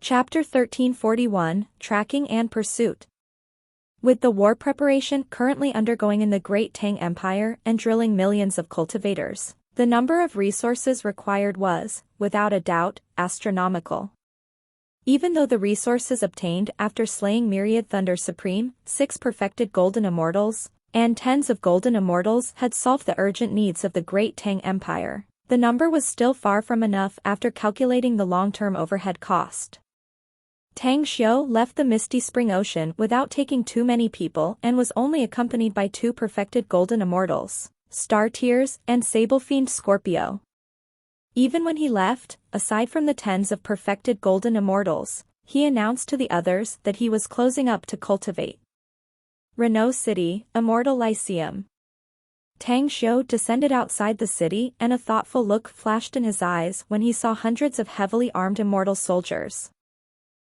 Chapter 1341, Tracking and Pursuit. With the war preparation currently undergoing in the Great Tang Empire and drilling millions of cultivators, the number of resources required was, without a doubt, astronomical. Even though the resources obtained after slaying Myriad Thunder Supreme, 6 perfected golden immortals, and tens of golden immortals had solved the urgent needs of the Great Tang Empire, the number was still far from enough after calculating the long-term overhead cost. Tang Xiu left the misty spring ocean without taking too many people and was only accompanied by 2 perfected golden immortals, Star Tears and Sable Fiend Scorpio. Even when he left, aside from the tens of perfected golden immortals, he announced to the others that he was closing up to cultivate. Renault City, Immortal Lyceum. Tang Xiu descended outside the city and a thoughtful look flashed in his eyes when he saw hundreds of heavily armed immortal soldiers.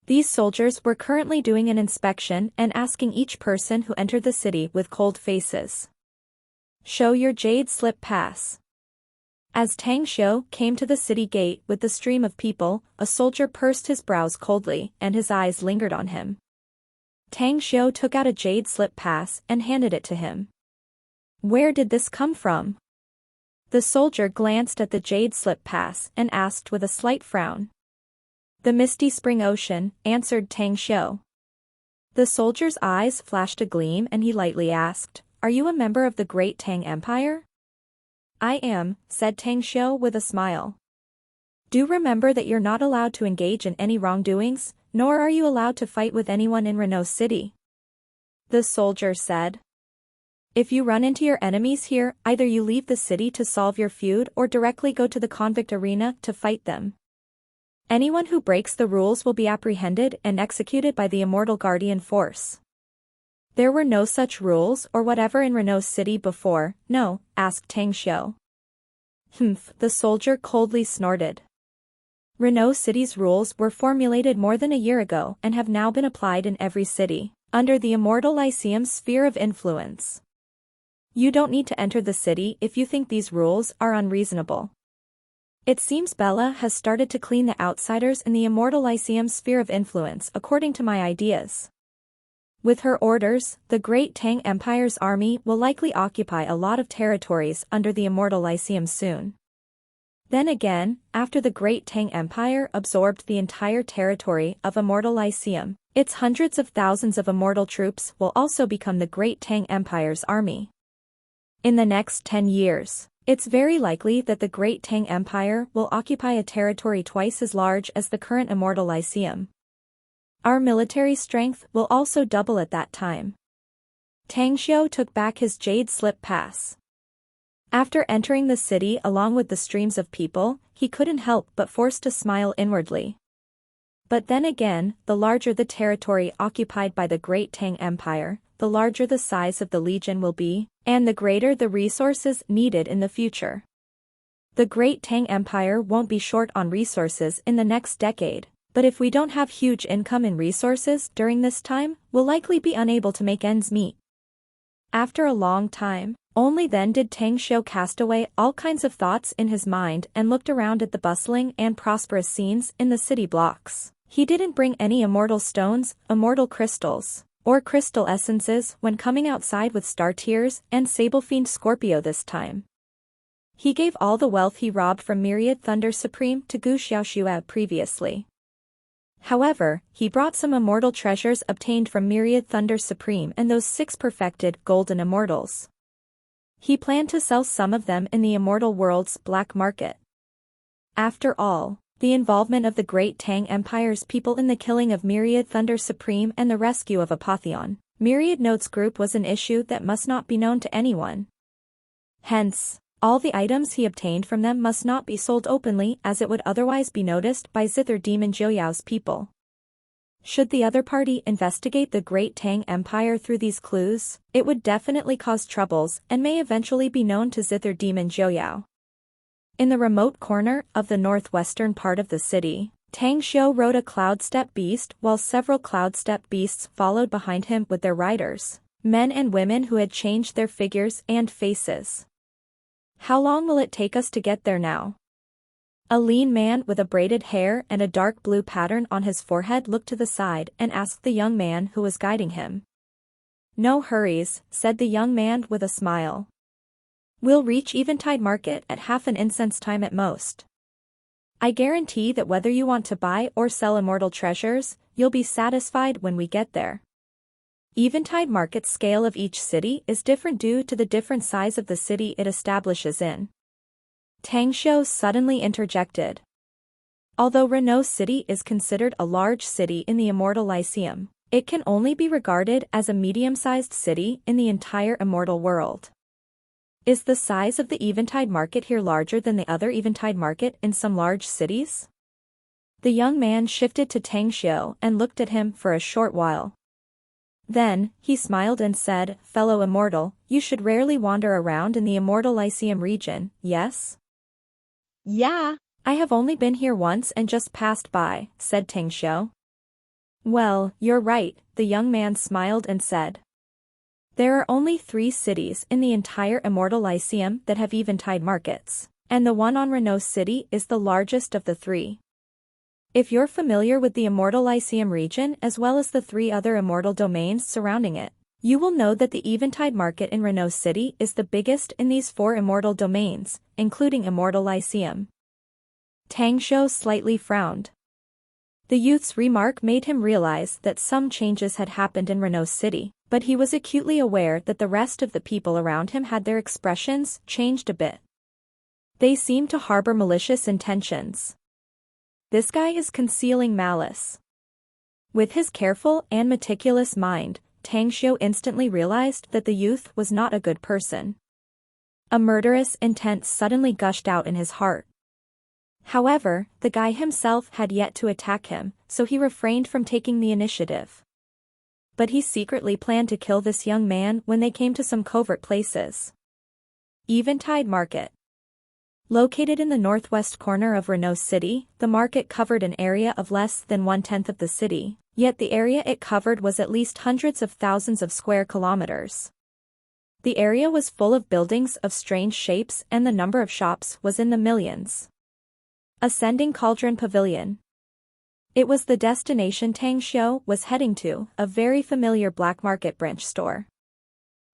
These soldiers were currently doing an inspection and asking each person who entered the city with cold faces. "Show your jade slip pass." As Tang Xiu came to the city gate with the stream of people, a soldier pursed his brows coldly and his eyes lingered on him. Tang Xiu took out a jade slip pass and handed it to him. "Where did this come from?" The soldier glanced at the jade slip pass and asked with a slight frown. "The misty spring ocean," answered Tang Xiu. The soldier's eyes flashed a gleam and he lightly asked, "Are you a member of the Great Tang Empire?" "I am," said Tang Xiu with a smile. "Do remember that you're not allowed to engage in any wrongdoings, nor are you allowed to fight with anyone in Renault City," the soldier said. "If you run into your enemies here, either you leave the city to solve your feud or directly go to the convict arena to fight them. Anyone who breaks the rules will be apprehended and executed by the Immortal Guardian Force." "There were no such rules or whatever in Renault City before, no?" asked Tang Xiu. "Humph," the soldier coldly snorted. "Renault City's rules were formulated more than a year ago and have now been applied in every city, under the Immortal Lyceum's sphere of influence. You don't need to enter the city if you think these rules are unreasonable. It seems Bella has started to clean the outsiders in the Immortal Lyceum's sphere of influence according to my ideas. With her orders, the Great Tang Empire's army will likely occupy a lot of territories under the Immortal Lyceum soon. Then again, after the Great Tang Empire absorbed the entire territory of Immortal Lyceum, its hundreds of thousands of immortal troops will also become the Great Tang Empire's army. In the next 10 years, it's very likely that the Great Tang Empire will occupy a territory twice as large as the current Immortal Lyceum. Our military strength will also double at that time." Tang Xiu took back his jade slip pass. After entering the city along with the streams of people, he couldn't help but force to smile inwardly. But then again, the larger the territory occupied by the Great Tang Empire, the larger the size of the Legion will be, and the greater the resources needed in the future. The Great Tang Empire won't be short on resources in the next decade, but if we don't have huge income in resources during this time, we'll likely be unable to make ends meet. After a long time, only then did Tang Xiu cast away all kinds of thoughts in his mind and looked around at the bustling and prosperous scenes in the city blocks. He didn't bring any immortal stones, immortal crystals, or crystal essences when coming outside with Star Tears and Sable Fiend Scorpio this time. He gave all the wealth he robbed from Myriad Thunder Supreme to Gu Xiaoxue previously. However, he brought some immortal treasures obtained from Myriad Thunder Supreme and those 6 perfected golden immortals. He planned to sell some of them in the immortal world's black market. After all, the involvement of the Great Tang Empire's people in the killing of Myriad Thunder Supreme and the rescue of Apotheon, Myriad Notes Group was an issue that must not be known to anyone. Hence, all the items he obtained from them must not be sold openly as it would otherwise be noticed by Zither Demon Joyao's people. Should the other party investigate the Great Tang Empire through these clues, it would definitely cause troubles and may eventually be known to Zither Demon Joyao. In the remote corner of the northwestern part of the city, Tang Xiu rode a cloud-step beast while several cloud-step beasts followed behind him with their riders, men and women who had changed their figures and faces. "How long will it take us to get there now?" A lean man with a braided hair and a dark blue pattern on his forehead looked to the side and asked the young man who was guiding him. "No hurries," said the young man with a smile. "We'll reach Eventide Market at half an incense time at most. I guarantee that whether you want to buy or sell immortal treasures, you'll be satisfied when we get there." Eventide Market's scale of each city is different due to the different size of the city it establishes in. Tang Xiu suddenly interjected. Although Renault City is considered a large city in the Immortal Lyceum, it can only be regarded as a medium-sized city in the entire Immortal world. Is the size of the Eventide Market here larger than the other Eventide Market in some large cities? The young man shifted to Tang Xiu and looked at him for a short while. Then, he smiled and said, "Fellow Immortal, you should rarely wander around in the Immortal Lyceum region, yes?" "Yeah. "I have only been here once and just passed by," said Tang Xiu. "Well, you're right," the young man smiled and said. "There are only 3 cities in the entire Immortal Lyceum that have Eventide markets, and the one on Renault City is the largest of the 3. If you're familiar with the Immortal Lyceum region as well as the 3 other immortal domains surrounding it, you will know that the Eventide Market in Renault City is the biggest in these 4 immortal domains, including Immortal Lyceum." Tang Xiu slightly frowned. The youth's remark made him realize that some changes had happened in Renault City, but he was acutely aware that the rest of the people around him had their expressions changed a bit. They seemed to harbor malicious intentions. This guy is concealing malice. With his careful and meticulous mind, Tang Xiu instantly realized that the youth was not a good person. A murderous intent suddenly gushed out in his heart. However, the guy himself had yet to attack him, so he refrained from taking the initiative. But he secretly planned to kill this young man when they came to some covert places. Eventide Market. Located in the northwest corner of Renault City, the market covered an area of less than 1/10 of the city, yet the area it covered was at least hundreds of thousands of square kilometers. The area was full of buildings of strange shapes and the number of shops was in the millions. Ascending Cauldron Pavilion. It was the destination Tang Xiu was heading to, a very familiar black market branch store.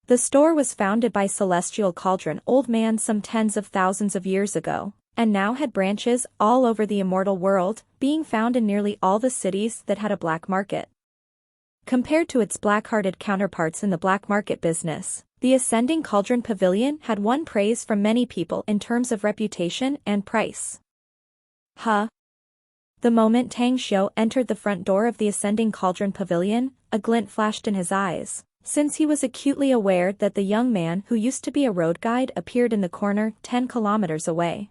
The store was founded by Celestial Cauldron Old Man some tens of thousands of years ago, and now had branches all over the immortal world, being found in nearly all the cities that had a black market. Compared to its black-hearted counterparts in the black market business, the Ascending Cauldron Pavilion had won praise from many people in terms of reputation and price. Huh? The moment Tang Xiu entered the front door of the Ascending Cauldron Pavilion, a glint flashed in his eyes, since he was acutely aware that the young man who used to be a road guide appeared in the corner 10 kilometers away.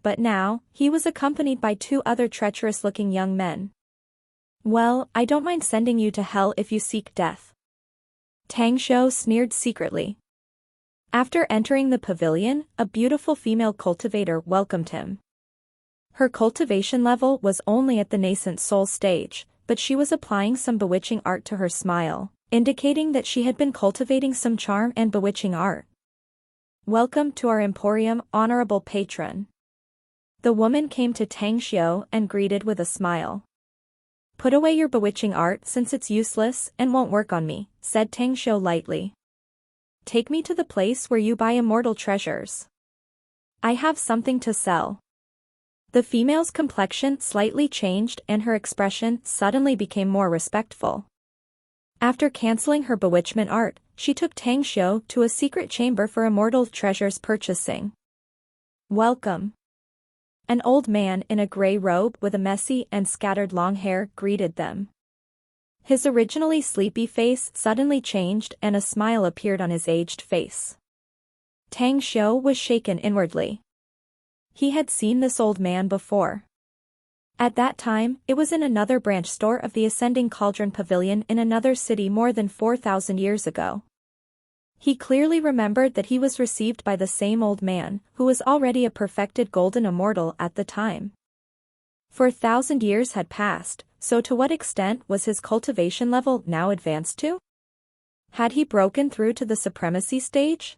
But now, he was accompanied by 2 other treacherous-looking young men. "Well, I don't mind sending you to hell if you seek death." Tang Xiu sneered secretly. After entering the pavilion, a beautiful female cultivator welcomed him. Her cultivation level was only at the nascent soul stage, but she was applying some bewitching art to her smile, indicating that she had been cultivating some charm and bewitching art. "Welcome to our emporium, honorable patron." The woman came to Tang Xiu and greeted with a smile. "Put away your bewitching art since it's useless and won't work on me," said Tang Xiu lightly. "Take me to the place where you buy immortal treasures. I have something to sell." The female's complexion slightly changed and her expression suddenly became more respectful. After canceling her bewitchment art, she took Tang Xiu to a secret chamber for immortal treasures purchasing. "Welcome." An old man in a gray robe with a messy and scattered long hair greeted them. His originally sleepy face suddenly changed and a smile appeared on his aged face. Tang Xiu was shaken inwardly. He had seen this old man before. At that time, it was in another branch store of the Ascending Cauldron Pavilion in another city more than 4,000 years ago. He clearly remembered that he was received by the same old man, who was already a perfected golden immortal at the time. 4,000 years had passed, so to what extent was his cultivation level now advanced to? Had he broken through to the supremacy stage?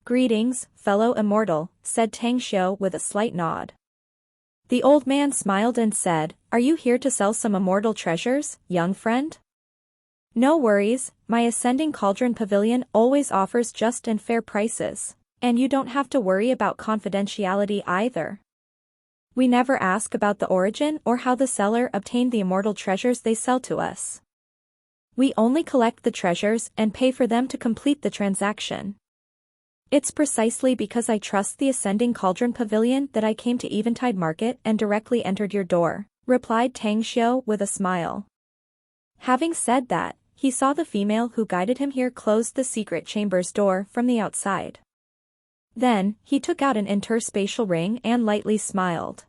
"Greetings, fellow immortal," said Tang Xiu with a slight nod. The old man smiled and said, "Are you here to sell some immortal treasures, young friend?" "No worries, my Ascending Cauldron Pavilion always offers just and fair prices, and you don't have to worry about confidentiality either. We never ask about the origin or how the seller obtained the immortal treasures they sell to us. We only collect the treasures and pay for them to complete the transaction. It's precisely because I trust the Ascending Cauldron Pavilion that I came to Eventide Market and directly entered your door," replied Tang Xiu with a smile. Having said that, he saw the female who guided him here close the secret chamber's door from the outside. Then, he took out an interspatial ring and lightly smiled.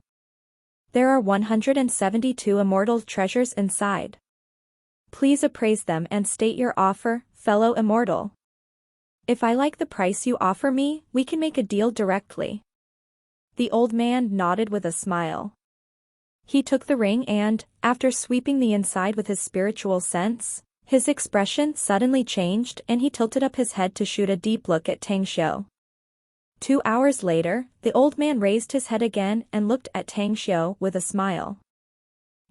"There are 172 immortal treasures inside. Please appraise them and state your offer, fellow immortal. If I like the price you offer me, we can make a deal directly." The old man nodded with a smile. He took the ring and, after sweeping the inside with his spiritual sense, his expression suddenly changed and he tilted up his head to shoot a deep look at Tang Xiu. 2 hours later, the old man raised his head again and looked at Tang Xiu with a smile.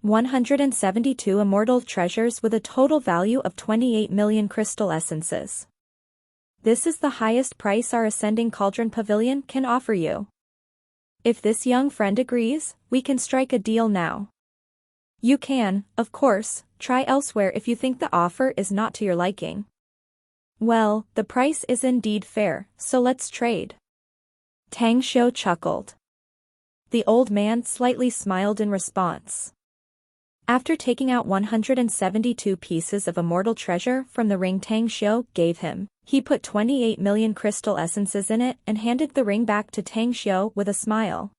172 immortal treasures with a total value of 28 million crystal essences. This is the highest price our Ascending Cauldron Pavilion can offer you. If this young friend agrees, we can strike a deal now. You can, of course, try elsewhere if you think the offer is not to your liking. Well, the price is indeed fair, so let's trade. Tang Xiu chuckled. The old man slightly smiled in response. After taking out 172 pieces of immortal treasure from the ring Tang Xiu gave him, he put 28 million crystal essences in it and handed the ring back to Tang Xiu with a smile.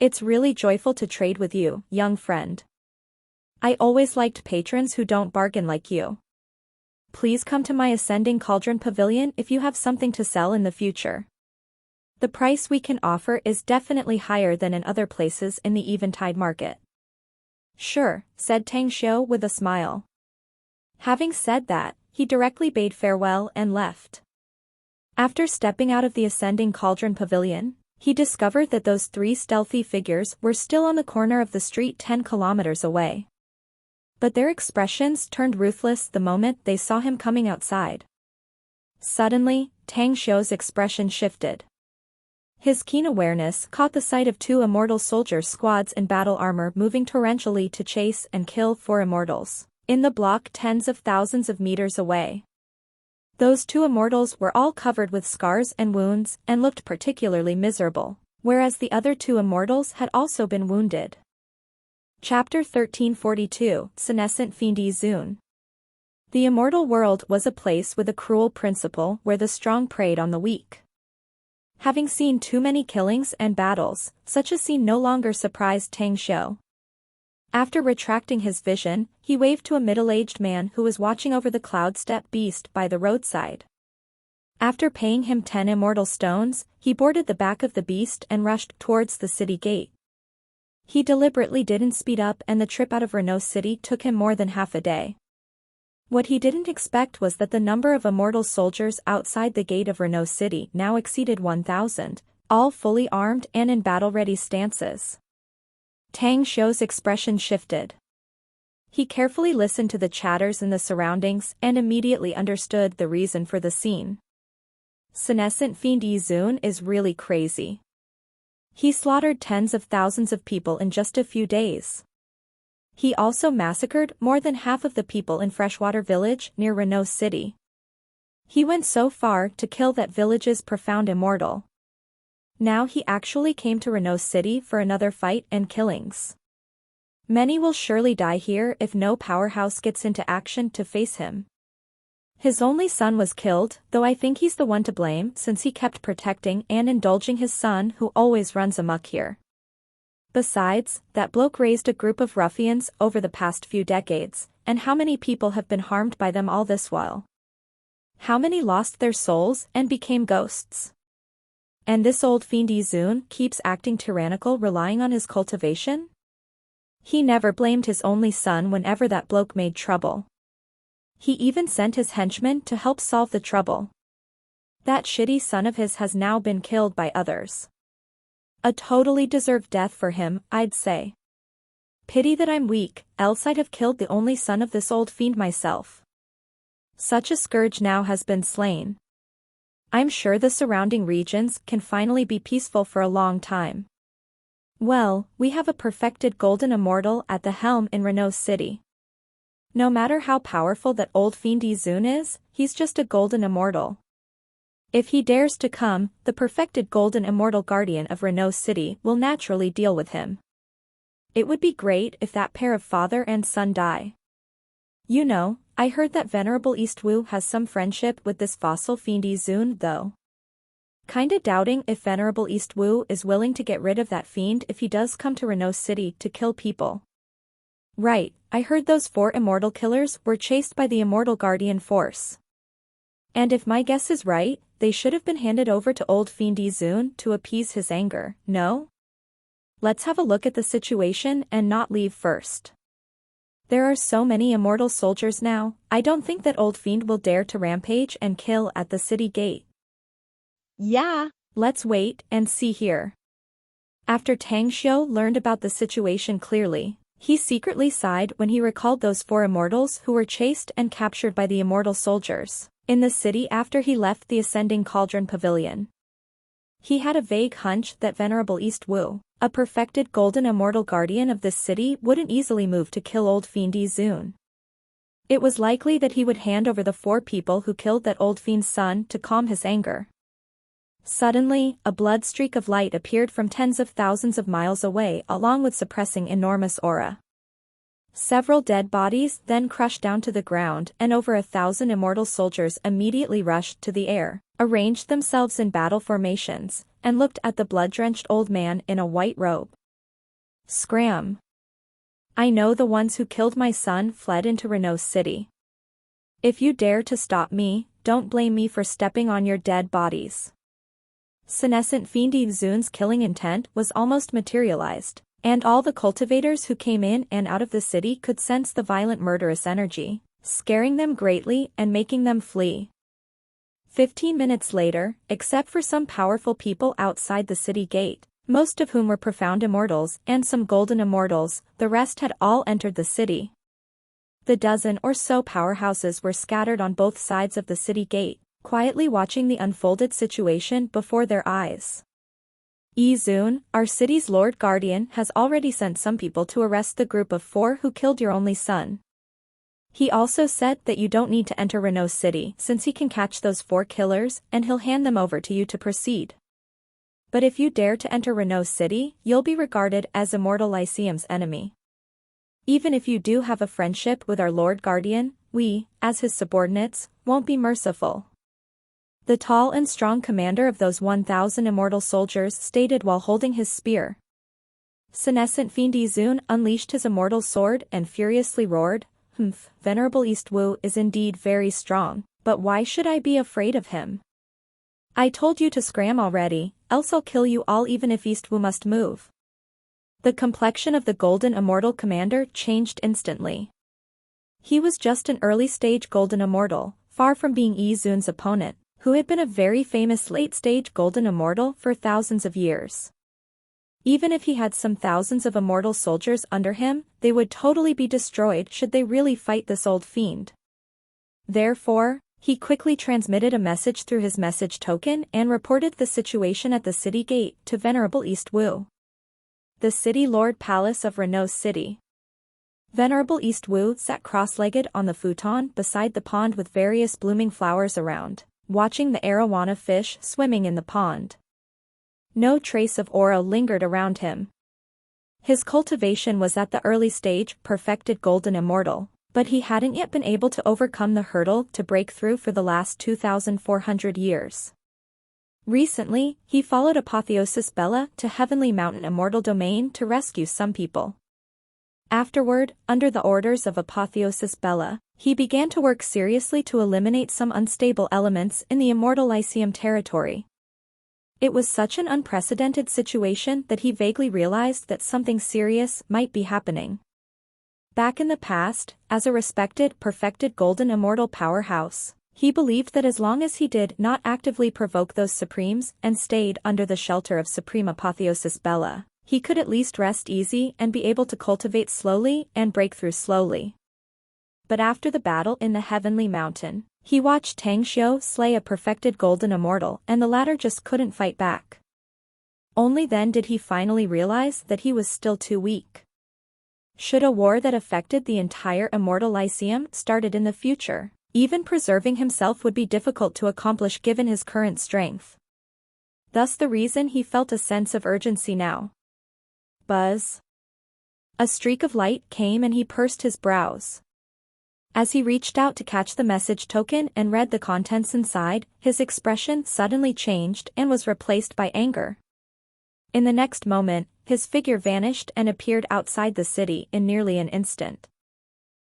"It's really joyful to trade with you, young friend. I always liked patrons who don't bargain like you. Please come to my Ascending Cauldron Pavilion if you have something to sell in the future. The price we can offer is definitely higher than in other places in the Eventide Market." "Sure," said Tang Xiu with a smile. Having said that, he directly bade farewell and left. After stepping out of the Ascending Cauldron Pavilion, he discovered that those 3 stealthy figures were still on the corner of the street 10 kilometers away. But their expressions turned ruthless the moment they saw him coming outside. Suddenly, Tang Xiu's expression shifted. His keen awareness caught the sight of 2 immortal soldier squads in battle armor moving torrentially to chase and kill 4 immortals, in the block tens of thousands of meters away. Those 2 immortals were all covered with scars and wounds and looked particularly miserable, whereas the other 2 immortals had also been wounded. Chapter 1342, Senescent Fiendie Zune. The immortal world was a place with a cruel principle where the strong preyed on the weak. Having seen too many killings and battles, such a scene no longer surprised Tang Xiu. After retracting his vision, he waved to a middle-aged man who was watching over the cloud-step beast by the roadside. After paying him 10 immortal stones, he boarded the back of the beast and rushed towards the city gate. He deliberately didn't speed up and the trip out of Renault City took him more than half a day. What he didn't expect was that the number of immortal soldiers outside the gate of Renault City now exceeded 1,000, all fully armed and in battle-ready stances. Tang Xiu's expression shifted. He carefully listened to the chatters in the surroundings and immediately understood the reason for the scene. Senescent Fiendie Zune is really crazy. He slaughtered tens of thousands of people in just a few days. He also massacred more than half of the people in Freshwater Village near Renault City. He went so far to kill that village's profound immortal. Now he actually came to Renault City for another fight and killings. Many will surely die here if no powerhouse gets into action to face him. His only son was killed, though I think he's the one to blame since he kept protecting and indulging his son who always runs amok here. Besides, that bloke raised a group of ruffians over the past few decades, and how many people have been harmed by them all this while? How many lost their souls and became ghosts? And this old Fiendie Zune keeps acting tyrannical relying on his cultivation? He never blamed his only son whenever that bloke made trouble. He even sent his henchmen to help solve the trouble. That shitty son of his has now been killed by others. A totally deserved death for him, I'd say. Pity that I'm weak, else I'd have killed the only son of this old fiend myself. Such a scourge now has been slain. I'm sure the surrounding regions can finally be peaceful for a long time. Well, we have a perfected golden immortal at the helm in Renault City. No matter how powerful that old fiend Izun is, he's just a golden immortal. If he dares to come, the perfected golden immortal guardian of Renault City will naturally deal with him. It would be great if that pair of father and son die. You know, I heard that Venerable East Wu has some friendship with this fossil fiend Izun though. Kinda doubting if Venerable East Wu is willing to get rid of that fiend if he does come to Renault City to kill people. Right, I heard those 4 immortal killers were chased by the Immortal Guardian Force. And if my guess is right, they should have been handed over to old fiend Izun to appease his anger, no? Let's have a look at the situation and not leave first. There are so many immortal soldiers now, I don't think that old fiend will dare to rampage and kill at the city gate. Yeah. Let's wait and see here. After Tang Xiu learned about the situation clearly, he secretly sighed when he recalled those 4 immortals who were chased and captured by the immortal soldiers in the city after he left the Ascending Cauldron Pavilion. He had a vague hunch that Venerable East Wu, a perfected golden immortal guardian of this city, wouldn't easily move to kill old fiend Izun. It was likely that he would hand over the 4 people who killed that old fiend's son to calm his anger. Suddenly, a blood streak of light appeared from tens of thousands of miles away along with suppressing enormous aura. Several dead bodies then crushed down to the ground and over 1,000 immortal soldiers immediately rushed to the air, arranged themselves in battle formations, and looked at the blood-drenched old man in a white robe. Scram! I know the ones who killed my son fled into Renault City. If you dare to stop me, don't blame me for stepping on your dead bodies. Senescent fiend Izun's killing intent was almost materialized, and all the cultivators who came in and out of the city could sense the violent murderous energy, scaring them greatly and making them flee. 15 minutes later, except for some powerful people outside the city gate, most of whom were profound immortals and some golden immortals, the rest had all entered the city. The dozen or so powerhouses were scattered on both sides of the city gate, quietly watching the unfolded situation before their eyes. Izun, our city's Lord Guardian, has already sent some people to arrest the group of 4 who killed your only son. He also said that you don't need to enter Renault City since he can catch those 4 killers and he'll hand them over to you to proceed. But if you dare to enter Renault City, you'll be regarded as Immortal Lyceum's enemy. Even if you do have a friendship with our Lord Guardian, we, as his subordinates, won't be merciful. The tall and strong commander of those 1,000 immortal soldiers stated while holding his spear. Senescent fiend Izun unleashed his immortal sword and furiously roared, Venerable East Wu is indeed very strong, but why should I be afraid of him? I told you to scram already, else I'll kill you all even if East Wu must move. The complexion of the golden immortal commander changed instantly. He was just an early-stage golden immortal, far from being Izun's opponent, who had been a very famous late-stage golden immortal for thousands of years. Even if he had some thousands of immortal soldiers under him, they would totally be destroyed should they really fight this old fiend. Therefore, he quickly transmitted a message through his message token and reported the situation at the city gate to Venerable East Wu. The City Lord Palace of Renault City. Venerable East Wu sat cross-legged on the futon beside the pond with various blooming flowers around, watching the arowana fish swimming in the pond. No trace of aura lingered around him. His cultivation was at the early stage, perfected golden immortal, but he hadn't yet been able to overcome the hurdle to break through for the last 2,400 years. Recently, he followed Apotheosis Bella to Heavenly Mountain Immortal Domain to rescue some people. Afterward, under the orders of Apotheosis Bella, he began to work seriously to eliminate some unstable elements in the Immortal Lyceum territory. It was such an unprecedented situation that he vaguely realized that something serious might be happening. Back in the past, as a respected, perfected golden immortal powerhouse, He believed that as long as he did not actively provoke those Supremes and stayed under the shelter of Supreme Apotheosis Bella, he could at least rest easy and be able to cultivate slowly and break through slowly. But after the battle in the Heavenly Mountain, he watched Tang Xiu slay a perfected golden immortal and the latter just couldn't fight back. Only then did he finally realize that he was still too weak. Should a war that affected the entire Immortal Lyceum started in the future, even preserving himself would be difficult to accomplish given his current strength. Thus the reason he felt a sense of urgency now. Buzz. A streak of light came and he pursed his brows. As he reached out to catch the message token and read the contents inside, his expression suddenly changed and was replaced by anger. In the next moment, his figure vanished and appeared outside the city in nearly an instant.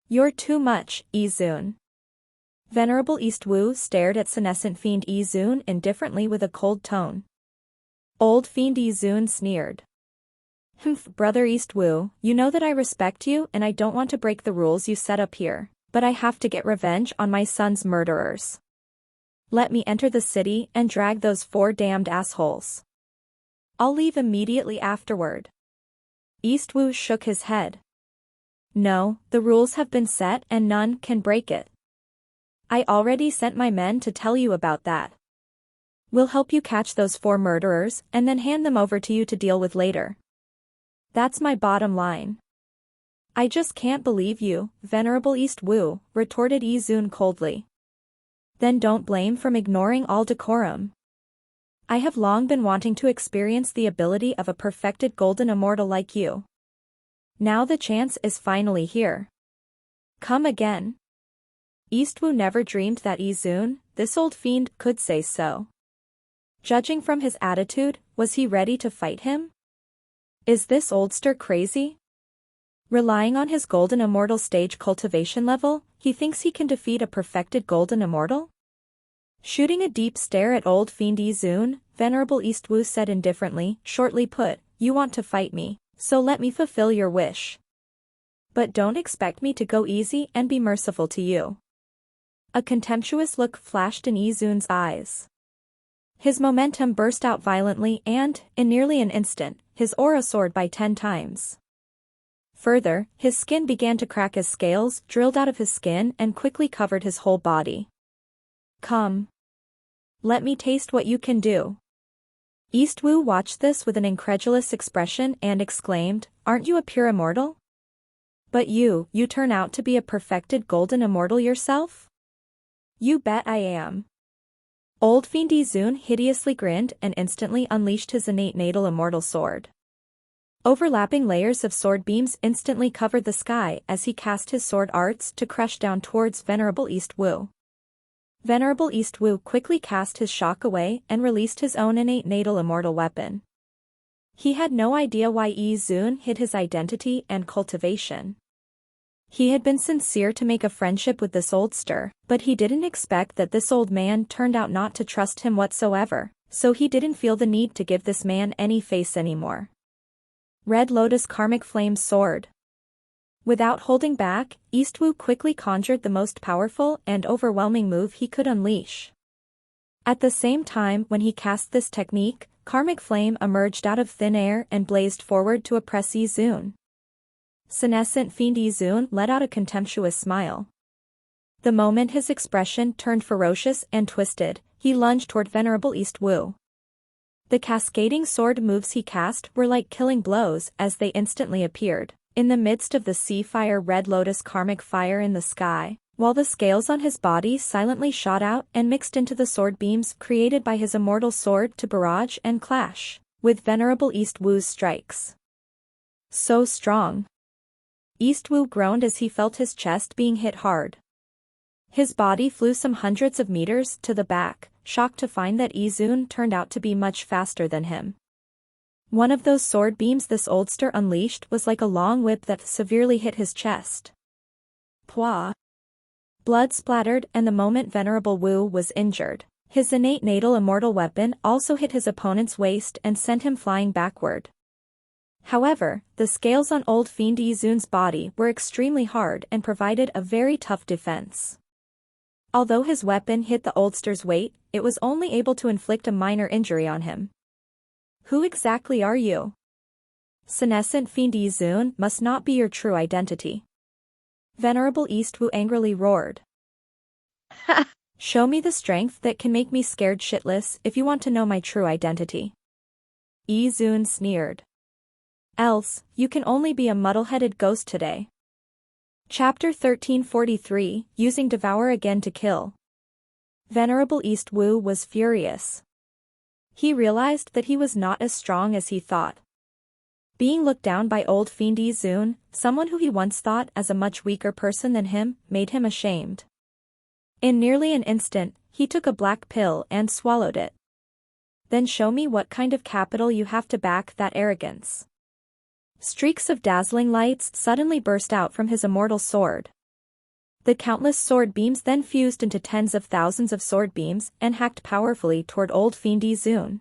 "You're too much, Yi-Zun." Venerable East Wu stared at senescent fiend Yi-Zun indifferently with a cold tone. Old fiend Yi-Zun sneered. "Humph, brother East Wu, you know that I respect you and I don't want to break the rules you set up here, but I have to get revenge on my son's murderers. Let me enter the city and drag those 4 damned assholes. I'll leave immediately afterward." East Wu shook his head. "No, the rules have been set and none can break it. I already sent my men to tell you about that. We'll help you catch those 4 murderers and then hand them over to you to deal with later. That's my bottom line." "I just can't believe you, Venerable East Wu," retorted Yi-Zun coldly. "Then don't blame from ignoring all decorum. I have long been wanting to experience the ability of a perfected golden immortal like you. Now the chance is finally here. Come again." East Wu never dreamed that Yi-Zun, this old fiend, could say so. Judging from his attitude, was he ready to fight him? Is this oldster crazy? Relying on his golden immortal stage cultivation level, he thinks he can defeat a perfected golden immortal? Shooting a deep stare at old fiend Yi-Zun, Venerable East Wu said indifferently, "Shortly put, you want to fight me, so let me fulfill your wish. But don't expect me to go easy and be merciful to you." A contemptuous look flashed in Yi-Zun's eyes. His momentum burst out violently and, in nearly an instant, his aura soared by 10 times. Further, his skin began to crack as scales drilled out of his skin and quickly covered his whole body. "Come. Let me taste what you can do." East Wu watched this with an incredulous expression and exclaimed, "Aren't you a pure immortal? But you turn out to be a perfected golden immortal yourself?" "You bet I am." Old fiend Yi-Zun hideously grinned and instantly unleashed his innate natal immortal sword. Overlapping layers of sword beams instantly covered the sky as he cast his sword arts to crush down towards Venerable East Wu. Venerable East Wu quickly cast his shock away and released his own innate natal immortal weapon. He had no idea why Yi-Zun hid his identity and cultivation. He had been sincere to make a friendship with this oldster, but he didn't expect that this old man turned out not to trust him whatsoever, so he didn't feel the need to give this man any face anymore. Red Lotus Karmic Flame Sword. Without holding back, East Wu quickly conjured the most powerful and overwhelming move he could unleash. At the same time when he cast this technique, Karmic Flame emerged out of thin air and blazed forward to oppress Yi-Zun. Senescent fiend Yi-Zun let out a contemptuous smile. The moment his expression turned ferocious and twisted, he lunged toward Venerable East Wu. The cascading sword moves he cast were like killing blows as they instantly appeared, in the midst of the sea fire Red Lotus Karmic Fire in the sky, while the scales on his body silently shot out and mixed into the sword beams created by his immortal sword to barrage and clash with Venerable East Wu's strikes. So strong. East Wu groaned as he felt his chest being hit hard. His body flew some hundreds of meters to the back, shocked to find that Yi-Zun turned out to be much faster than him. One of those sword beams this oldster unleashed was like a long whip that severely hit his chest. Pwah! Blood splattered and the moment Venerable Wu was injured, his innate natal immortal weapon also hit his opponent's waist and sent him flying backward. However, the scales on old fiend Yi-Zun's body were extremely hard and provided a very tough defense. Although his weapon hit the oldster's weight, it was only able to inflict a minor injury on him. Who exactly are you? Senescent Fiend Yi Zun must not be your true identity. Venerable Eastwu angrily roared. Show me the strength that can make me scared shitless if you want to know my true identity. Yi Zun sneered. Else, you can only be a muddle-headed ghost today. Chapter 1343, Using Devour Again to Kill. Venerable Eastwu was furious. He realized that he was not as strong as he thought. Being looked down by old Fiend Yi Zun, someone who he once thought as a much weaker person than him, made him ashamed. In nearly an instant, he took a black pill and swallowed it. Then show me what kind of capital you have to back that arrogance. Streaks of dazzling lights suddenly burst out from his immortal sword. The countless sword beams then fused into tens of thousands of sword beams and hacked powerfully toward old Fiend Yi Zun.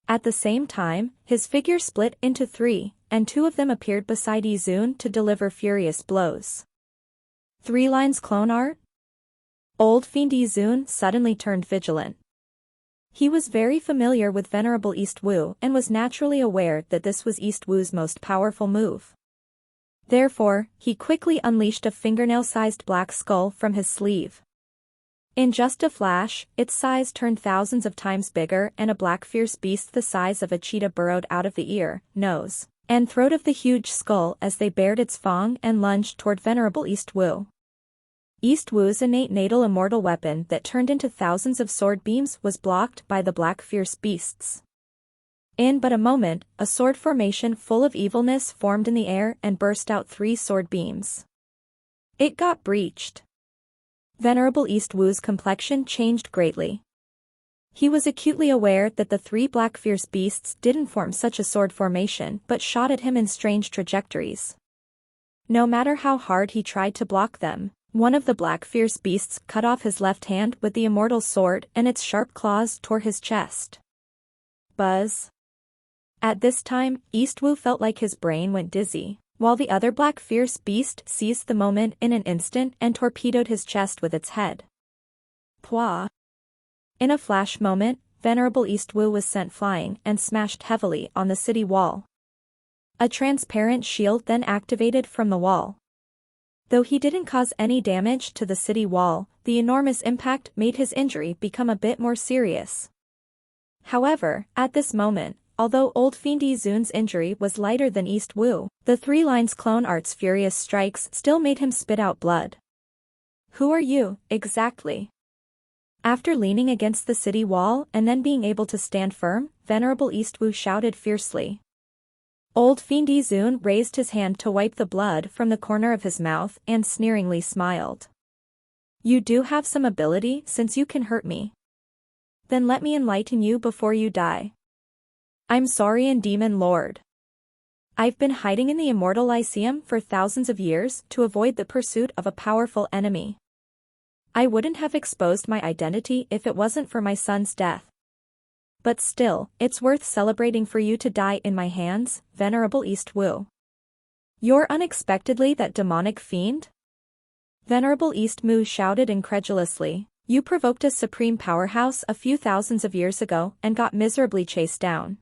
At the same time, his figure split into three, and two of them appeared beside Yi Zun to deliver furious blows. 3 lines clone art? Old Fiend Yi Zun suddenly turned vigilant. He was very familiar with Venerable Eastwu and was naturally aware that this was Eastwu's most powerful move. Therefore, he quickly unleashed a fingernail-sized black skull from his sleeve. In just a flash, its size turned thousands of times bigger, and a black fierce beast the size of a cheetah burrowed out of the ear, nose, and throat of the huge skull as they bared its fang and lunged toward Venerable Eastwu. Eastwu's innate natal immortal weapon that turned into thousands of sword beams was blocked by the black fierce beasts. In but a moment, a sword formation full of evilness formed in the air and burst out 3 sword beams. It got breached. Venerable Eastwu's complexion changed greatly. He was acutely aware that the 3 black fierce beasts didn't form such a sword formation but shot at him in strange trajectories. No matter how hard he tried to block them, one of the black fierce beasts cut off his left hand with the immortal sword and its sharp claws tore his chest. Buzz. At this time, Eastwu felt like his brain went dizzy, while the other black fierce beast seized the moment in an instant and torpedoed his chest with its head. Pwah! In a flash moment, Venerable Eastwu was sent flying and smashed heavily on the city wall. A transparent shield then activated from the wall. Though he didn't cause any damage to the city wall, the enormous impact made his injury become a bit more serious. However, at this moment, although old Fiend Yi Zun's injury was lighter than Eastwu, the 3 lines clone art's furious strikes still made him spit out blood. Who are you, exactly? After leaning against the city wall and then being able to stand firm, Venerable Eastwu shouted fiercely. Old Fiend Yi Zun raised his hand to wipe the blood from the corner of his mouth and sneeringly smiled. You do have some ability since you can hurt me. Then let me enlighten you before you die. I'm Saurian Demon Lord. I've been hiding in the Immortal Lyceum for thousands of years to avoid the pursuit of a powerful enemy. I wouldn't have exposed my identity if it wasn't for my son's death. But still, it's worth celebrating for you to die in my hands, Venerable Eastwu. You're unexpectedly that demonic fiend? Venerable Eastwu shouted incredulously. You provoked a supreme powerhouse a few thousands of years ago and got miserably chased down.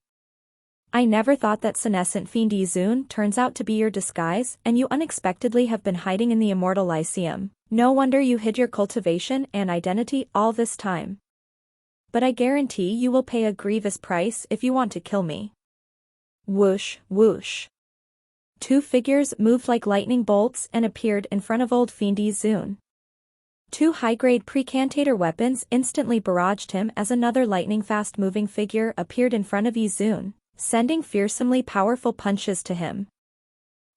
I never thought that senescent Fiend Yi Zun turns out to be your disguise and you unexpectedly have been hiding in the Immortal Lyceum. No wonder you hid your cultivation and identity all this time. But I guarantee you will pay a grievous price if you want to kill me. Whoosh, whoosh. 2 figures moved like lightning bolts and appeared in front of old Fiend Yi Zun. 2 high-grade precantator weapons instantly barraged him as another lightning-fast-moving figure appeared in front of Yi Zun, sending fearsomely powerful punches to him.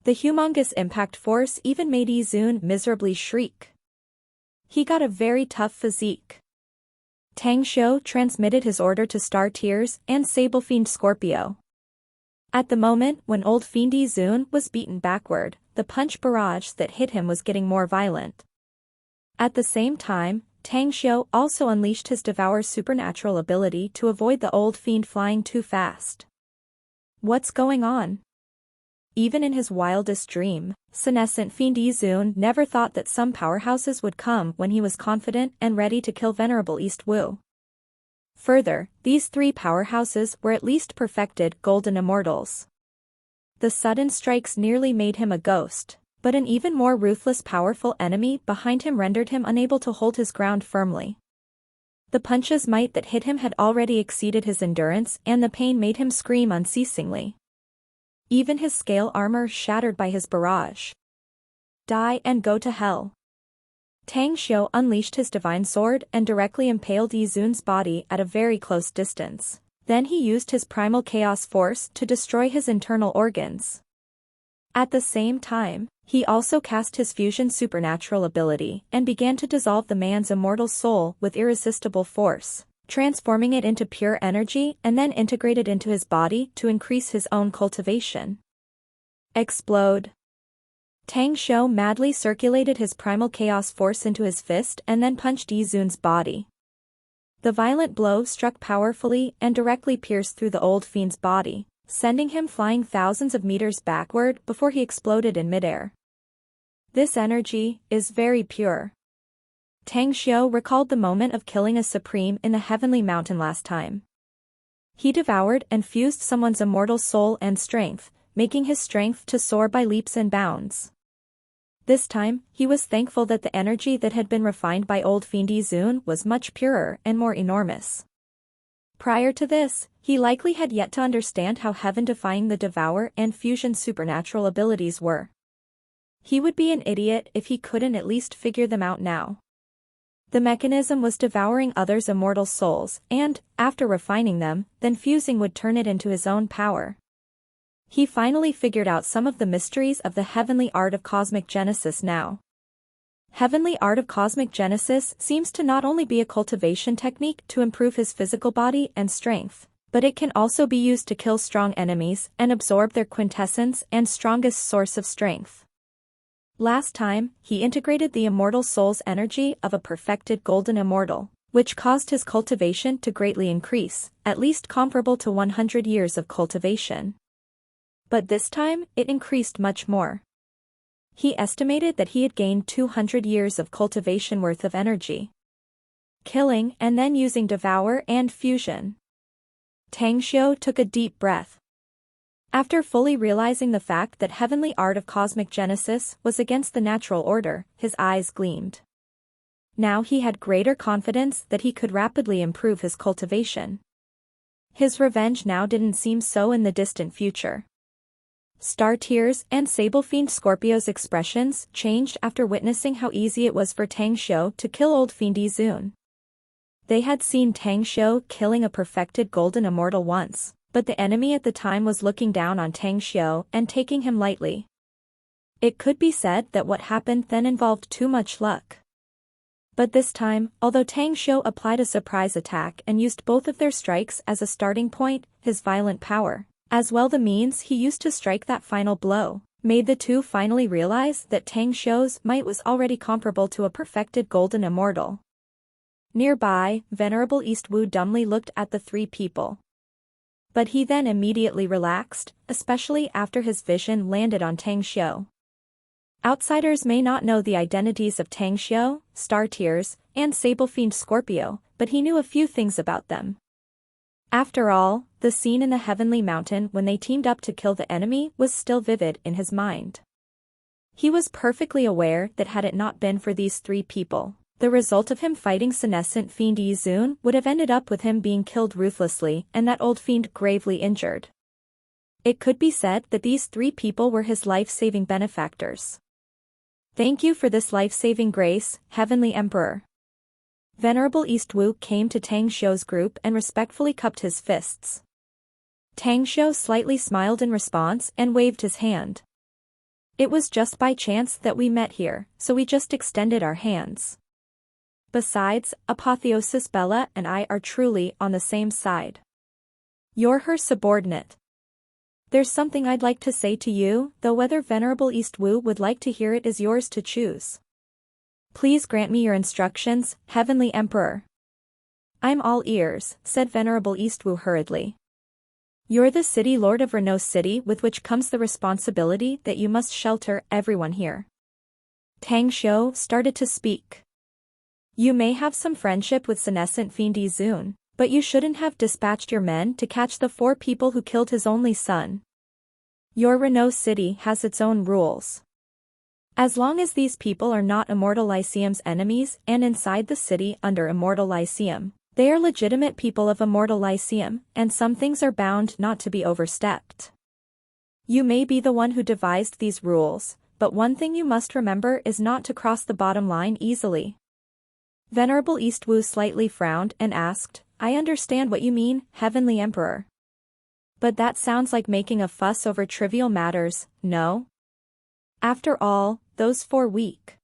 The humongous impact force even made Yi Zun miserably shriek. He got a very tough physique. Tang Xiu transmitted his order to Star Tears and Sable Fiend Scorpio. At the moment when old Fiend Yi Zun was beaten backward, the punch barrage that hit him was getting more violent. At the same time, Tang Xiu also unleashed his Devour's supernatural ability to avoid the old fiend flying too fast. What's going on? Even in his wildest dream, senescent fiend Yizun never thought that some powerhouses would come when he was confident and ready to kill Venerable East Wu. Further, these three powerhouses were at least perfected golden immortals. The sudden strikes nearly made him a ghost, but an even more ruthless powerful enemy behind him rendered him unable to hold his ground firmly. The punch's might that hit him had already exceeded his endurance and the pain made him scream unceasingly. Even his scale armor shattered by his barrage. Die and go to hell. Tang Xiu unleashed his divine sword and directly impaled Yizun's body at a very close distance. Then he used his primal chaos force to destroy his internal organs. At the same time, he also cast his fusion supernatural ability and began to dissolve the man's immortal soul with irresistible force, transforming it into pure energy and then integrate it into his body to increase his own cultivation. Explode. Tang Xiu madly circulated his primal chaos force into his fist and then punched Yizun's body. The violent blow struck powerfully and directly pierced through the old fiend's body, sending him flying thousands of meters backward before he exploded in midair. This energy is very pure. Tang Xiu recalled the moment of killing a supreme in the heavenly mountain last time. He devoured and fused someone's immortal soul and strength, making his strength to soar by leaps and bounds. This time, he was thankful that the energy that had been refined by old fiend Yizun was much purer and more enormous. Prior to this, he likely had yet to understand how heaven-defying the devour and fusion supernatural abilities were. He would be an idiot if he couldn't at least figure them out now. The mechanism was devouring others' immortal souls and, after refining them, then fusing would turn it into his own power. He finally figured out some of the mysteries of the heavenly art of cosmic genesis now. Heavenly art of cosmic genesis seems to not only be a cultivation technique to improve his physical body and strength, but it can also be used to kill strong enemies and absorb their quintessence and strongest source of strength. Last time, he integrated the immortal soul's energy of a perfected golden immortal, which caused his cultivation to greatly increase, at least comparable to 100 years of cultivation. But this time, it increased much more. He estimated that he had gained 200 years of cultivation worth of energy. Killing and then using devour and fusion. Tang Xiu took a deep breath. After fully realizing the fact that heavenly art of cosmic genesis was against the natural order, his eyes gleamed. Now he had greater confidence that he could rapidly improve his cultivation. His revenge now didn't seem so in the distant future. Star Tears and Sable Fiend Scorpio's expressions changed after witnessing how easy it was for Tang Xiu to kill old fiend Yizun. They had seen Tang Xiu killing a perfected golden immortal once, but the enemy at the time was looking down on Tang Xiu and taking him lightly. It could be said that what happened then involved too much luck. But this time, although Tang Xiu applied a surprise attack and used both of their strikes as a starting point, his violent power, as well the means he used to strike that final blow, made the two finally realize that Tang Xiu's might was already comparable to a perfected golden immortal. Nearby, Venerable East Wu dumbly looked at the three people. But he then immediately relaxed, especially after his vision landed on Tang Xiu. Outsiders may not know the identities of Tang Xiu, Star Tears, and Sable Fiend Scorpio, but he knew a few things about them. After all, the scene in the heavenly mountain when they teamed up to kill the enemy was still vivid in his mind. He was perfectly aware that had it not been for these three people, the result of him fighting senescent fiend Yizun would have ended up with him being killed ruthlessly and that old fiend gravely injured. It could be said that these three people were his life-saving benefactors. Thank you for this life-saving grace, Heavenly Emperor. Venerable East Wu came to Tang Xiu's group and respectfully cupped his fists. Tang Xiu slightly smiled in response and waved his hand. It was just by chance that we met here, so we just extended our hands. Besides, Apotheosis Bella and I are truly on the same side. You're her subordinate. There's something I'd like to say to you, though whether Venerable East Wu would like to hear it is yours to choose. Please grant me your instructions, Heavenly Emperor. I'm all ears, said Venerable East Wu hurriedly. You're the city lord of Renault City, with which comes the responsibility that you must shelter everyone here. Tang Xiu started to speak. You may have some friendship with senescent fiend Zun, but you shouldn't have dispatched your men to catch the 4 people who killed his only son. Your Renault City has its own rules. As long as these people are not Immortal Lyceum's enemies and inside the city under Immortal Lyceum, they are legitimate people of Immortal Lyceum, and some things are bound not to be overstepped. You may be the one who devised these rules, but one thing you must remember is not to cross the bottom line easily. Venerable East Wu slightly frowned and asked, I understand what you mean, Heavenly Emperor. But that sounds like making a fuss over trivial matters, no? After all, those 4 weak.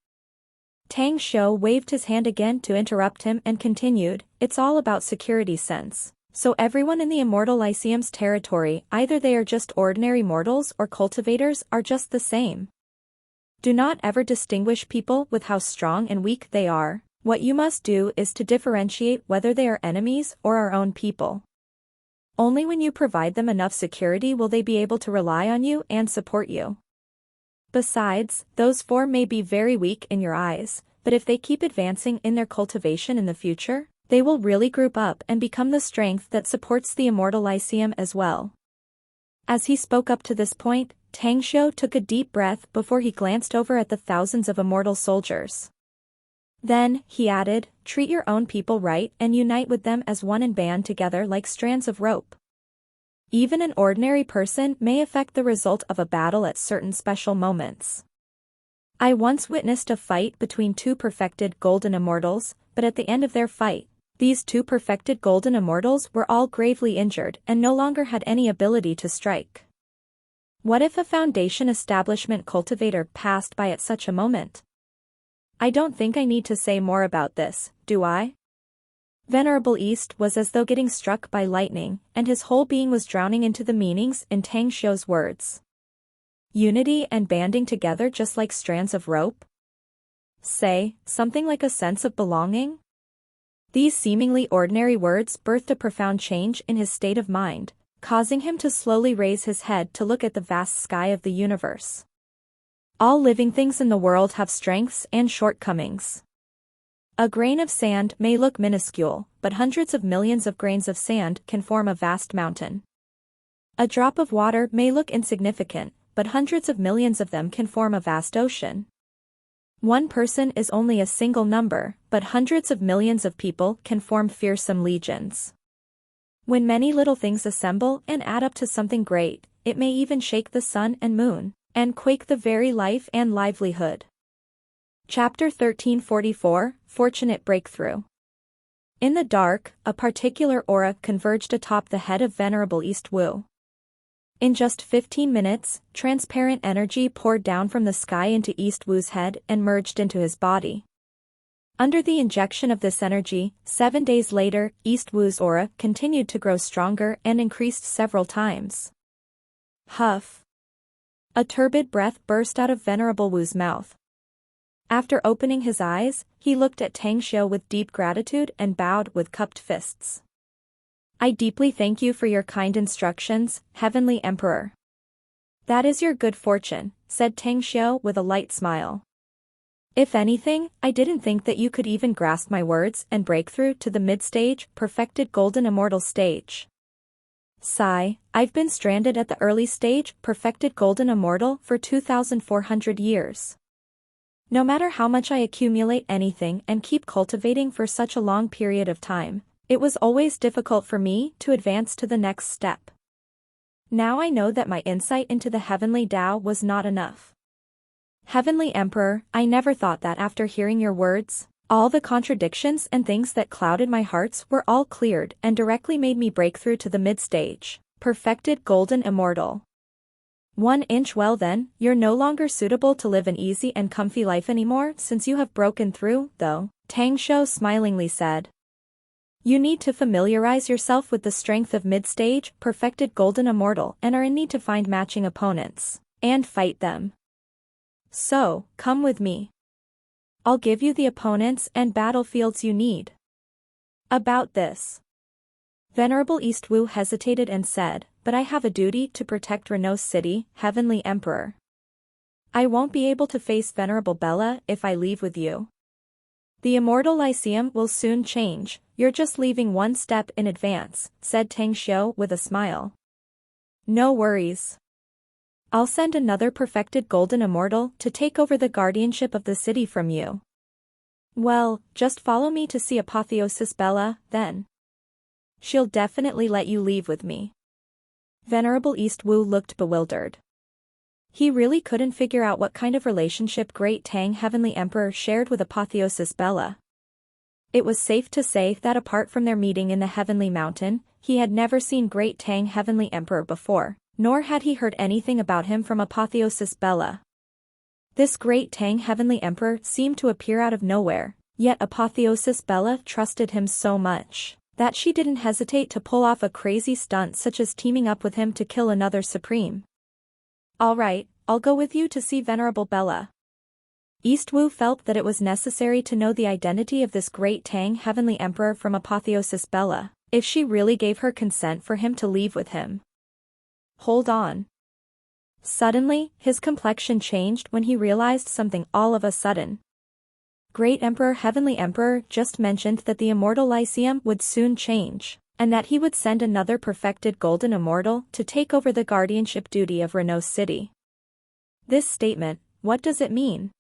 Tang Xiu waved his hand again to interrupt him and continued, it's all about security sense. So everyone in the Immortal Lyceum's territory, either they are just ordinary mortals or cultivators, are just the same. Do not ever distinguish people with how strong and weak they are. What you must do is to differentiate whether they are enemies or our own people. Only when you provide them enough security will they be able to rely on you and support you. Besides, those 4 may be very weak in your eyes, but if they keep advancing in their cultivation in the future, they will really group up and become the strength that supports the Immortal Lyceum as well. As he spoke up to this point, Tang Xiu took a deep breath before he glanced over at the thousands of immortal soldiers. Then, he added, treat your own people right and unite with them as one and band together like strands of rope. Even an ordinary person may affect the result of a battle at certain special moments. I once witnessed a fight between 2 perfected golden immortals, but at the end of their fight, these 2 perfected golden immortals were all gravely injured and no longer had any ability to strike. What if a Foundation establishment cultivator passed by at such a moment? I don't think I need to say more about this, do I? Venerable East was as though getting struck by lightning, and his whole being was drowning into the meanings in Tang Xiu's words. Unity and banding together just like strands of rope? Say, something like a sense of belonging? These seemingly ordinary words birthed a profound change in his state of mind, causing him to slowly raise his head to look at the vast sky of the universe. All living things in the world have strengths and shortcomings. A grain of sand may look minuscule, but hundreds of millions of grains of sand can form a vast mountain. A drop of water may look insignificant, but hundreds of millions of them can form a vast ocean. One person is only a single number, but hundreds of millions of people can form fearsome legions. When many little things assemble and add up to something great, it may even shake the sun and moon, and quake the very life and livelihood. Chapter 1344, Fortunate Breakthrough. In the dark, a particular aura converged atop the head of Venerable East Wu. In just 15 minutes, transparent energy poured down from the sky into East Wu's head and merged into his body. Under the injection of this energy, 7 days later, East Wu's aura continued to grow stronger and increased several times. Huff. A turbid breath burst out of Venerable Wu's mouth. After opening his eyes, he looked at Tang Xiu with deep gratitude and bowed with cupped fists. I deeply thank you for your kind instructions, Heavenly Emperor. That is your good fortune, said Tang Xiu with a light smile. If anything, I didn't think that you could even grasp my words and break through to the mid-stage, perfected golden immortal stage. Sigh, I've been stranded at the early stage, perfected golden immortal, for 2,400 years. No matter how much I accumulate anything and keep cultivating for such a long period of time, it was always difficult for me to advance to the next step. Now I know that my insight into the heavenly Tao was not enough. Heavenly Emperor, I never thought that after hearing your words, all the contradictions and things that clouded my hearts were all cleared and directly made me break through to the mid-stage, perfected golden immortal. 1 inch. Well then, you're no longer suitable to live an easy and comfy life anymore since you have broken through, though, Tang Xiu smilingly said. You need to familiarize yourself with the strength of mid-stage, perfected golden immortal and are in need to find matching opponents, and fight them. So, come with me. I'll give you the opponents and battlefields you need. About this. Venerable East Wu hesitated and said, but I have a duty to protect Renault's city, Heavenly Emperor. I won't be able to face Venerable Bella if I leave with you. The Immortal Lyceum will soon change, you're just leaving one step in advance, said Tang Xiu with a smile. No worries. I'll send another perfected golden immortal to take over the guardianship of the city from you. Well, just follow me to see Apotheosis Bella, then. She'll definitely let you leave with me. Venerable East Wu looked bewildered. He really couldn't figure out what kind of relationship Great Tang Heavenly Emperor shared with Apotheosis Bella. It was safe to say that apart from their meeting in the Heavenly Mountain, he had never seen Great Tang Heavenly Emperor before, nor had he heard anything about him from Apotheosis Bella. This Great Tang Heavenly Emperor seemed to appear out of nowhere, yet Apotheosis Bella trusted him so much that she didn't hesitate to pull off a crazy stunt such as teaming up with him to kill another Supreme. All right, I'll go with you to see Venerable Bella. East Wu felt that it was necessary to know the identity of this Great Tang Heavenly Emperor from Apotheosis Bella, if she really gave her consent for him to leave with him. Hold on. Suddenly, his complexion changed when he realized something all of a sudden. Great Emperor Heavenly Emperor just mentioned that the Immortal Lyceum would soon change, and that he would send another perfected golden immortal to take over the guardianship duty of Renault City. This statement, what does it mean?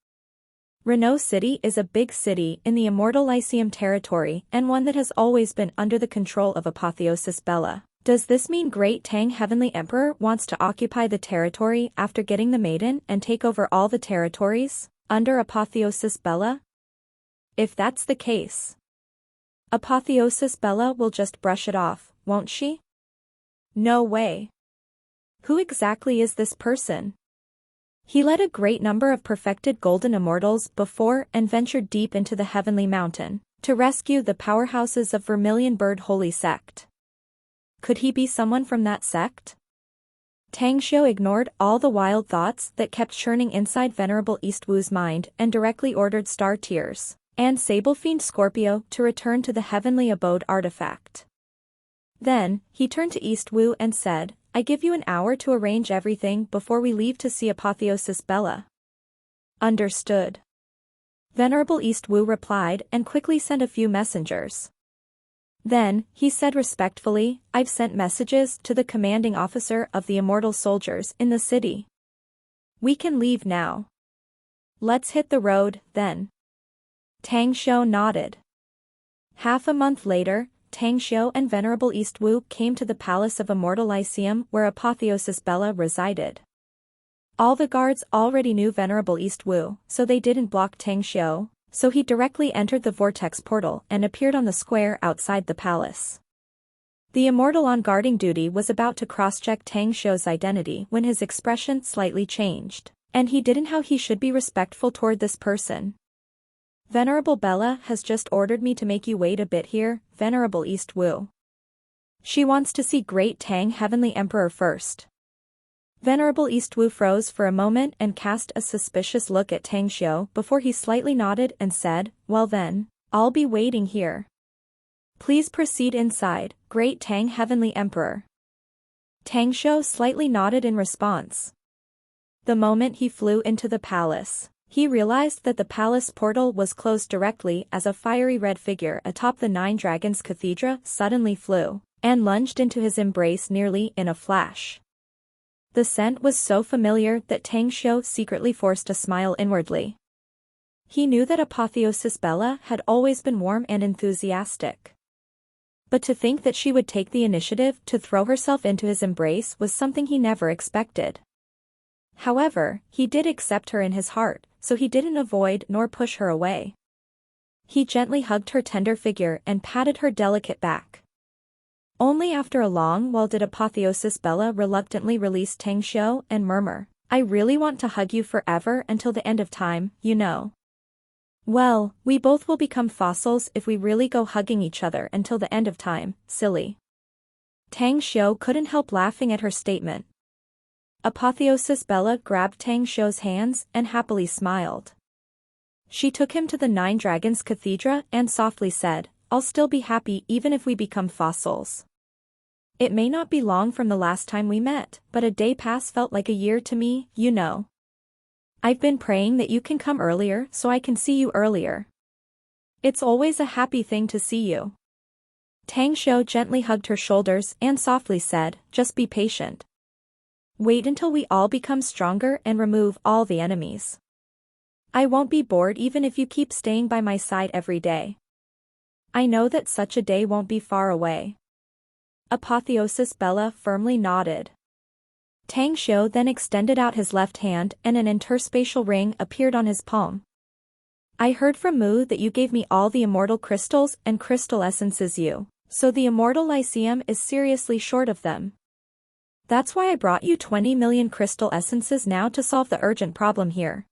Renault City is a big city in the Immortal Lyceum territory and one that has always been under the control of Apotheosis Bella. Does this mean Great Tang Heavenly Emperor wants to occupy the territory after getting the maiden and take over all the territories under Apotheosis Bella? If that's the case, Apotheosis Bella will just brush it off, won't she? No way. Who exactly is this person? He led a great number of perfected golden immortals before and ventured deep into the Heavenly Mountain to rescue the powerhouses of Vermilion Bird Holy Sect. Could he be someone from that sect? Tang Xiu ignored all the wild thoughts that kept churning inside Venerable East Wu's mind and directly ordered Star Tears and Sable Fiend Scorpio to return to the Heavenly Abode artifact. Then, he turned to East Wu and said, I give you an hour to arrange everything before we leave to see Apotheosis Bella. Understood. Venerable East Wu replied and quickly sent a few messengers. Then, he said respectfully, I've sent messages to the commanding officer of the immortal soldiers in the city. We can leave now. Let's hit the road, then. Tang Xiu nodded. Half a month later, Tang Xiu and Venerable East Wu came to the palace of Immortal Lyceum where Apotheosis Bella resided. All the guards already knew Venerable East Wu, so they didn't block Tang Xiu, so he directly entered the vortex portal and appeared on the square outside the palace. The immortal on guarding duty was about to cross-check Tang Xiu's identity when his expression slightly changed, and he didn't know how he should be respectful toward this person. Venerable Bella has just ordered me to make you wait a bit here, Venerable East Wu. She wants to see Great Tang Heavenly Emperor first. Venerable East Wu froze for a moment and cast a suspicious look at Tang Xiu before he slightly nodded and said, well then, I'll be waiting here. Please proceed inside, Great Tang Heavenly Emperor. Tang Xiu slightly nodded in response. The moment he flew into the palace, he realized that the palace portal was closed directly as a fiery red figure atop the Nine Dragons Cathedra suddenly flew and lunged into his embrace nearly in a flash. The scent was so familiar that Tang Xiu secretly forced a smile inwardly. He knew that Apotheosis Bella had always been warm and enthusiastic. But to think that she would take the initiative to throw herself into his embrace was something he never expected. However, he did accept her in his heart, so he didn't avoid nor push her away. He gently hugged her tender figure and patted her delicate back. Only after a long while did Apotheosis Bella reluctantly release Tang Xiu and murmur, I really want to hug you forever until the end of time, you know. Well, we both will become fossils if we really go hugging each other until the end of time, silly. Tang Xiu couldn't help laughing at her statement. Apotheosis Bella grabbed Tang Xiu's hands and happily smiled. She took him to the Nine Dragons Cathedra and softly said, I'll still be happy even if we become fossils. It may not be long from the last time we met, but a day pass felt like a year to me, you know. I've been praying that you can come earlier so I can see you earlier. It's always a happy thing to see you. Tang Xiu gently hugged her shoulders and softly said, just be patient. Wait until we all become stronger and remove all the enemies. I won't be bored even if you keep staying by my side every day. I know that such a day won't be far away. Apotheosis Bella firmly nodded. Tang Xiu then extended out his left hand and an interspatial ring appeared on his palm. I heard from Mu that you gave me all the immortal crystals and crystal essences so the immortal Lyceum is seriously short of them. That's why I brought you 20 million crystal essences now to solve the urgent problem here.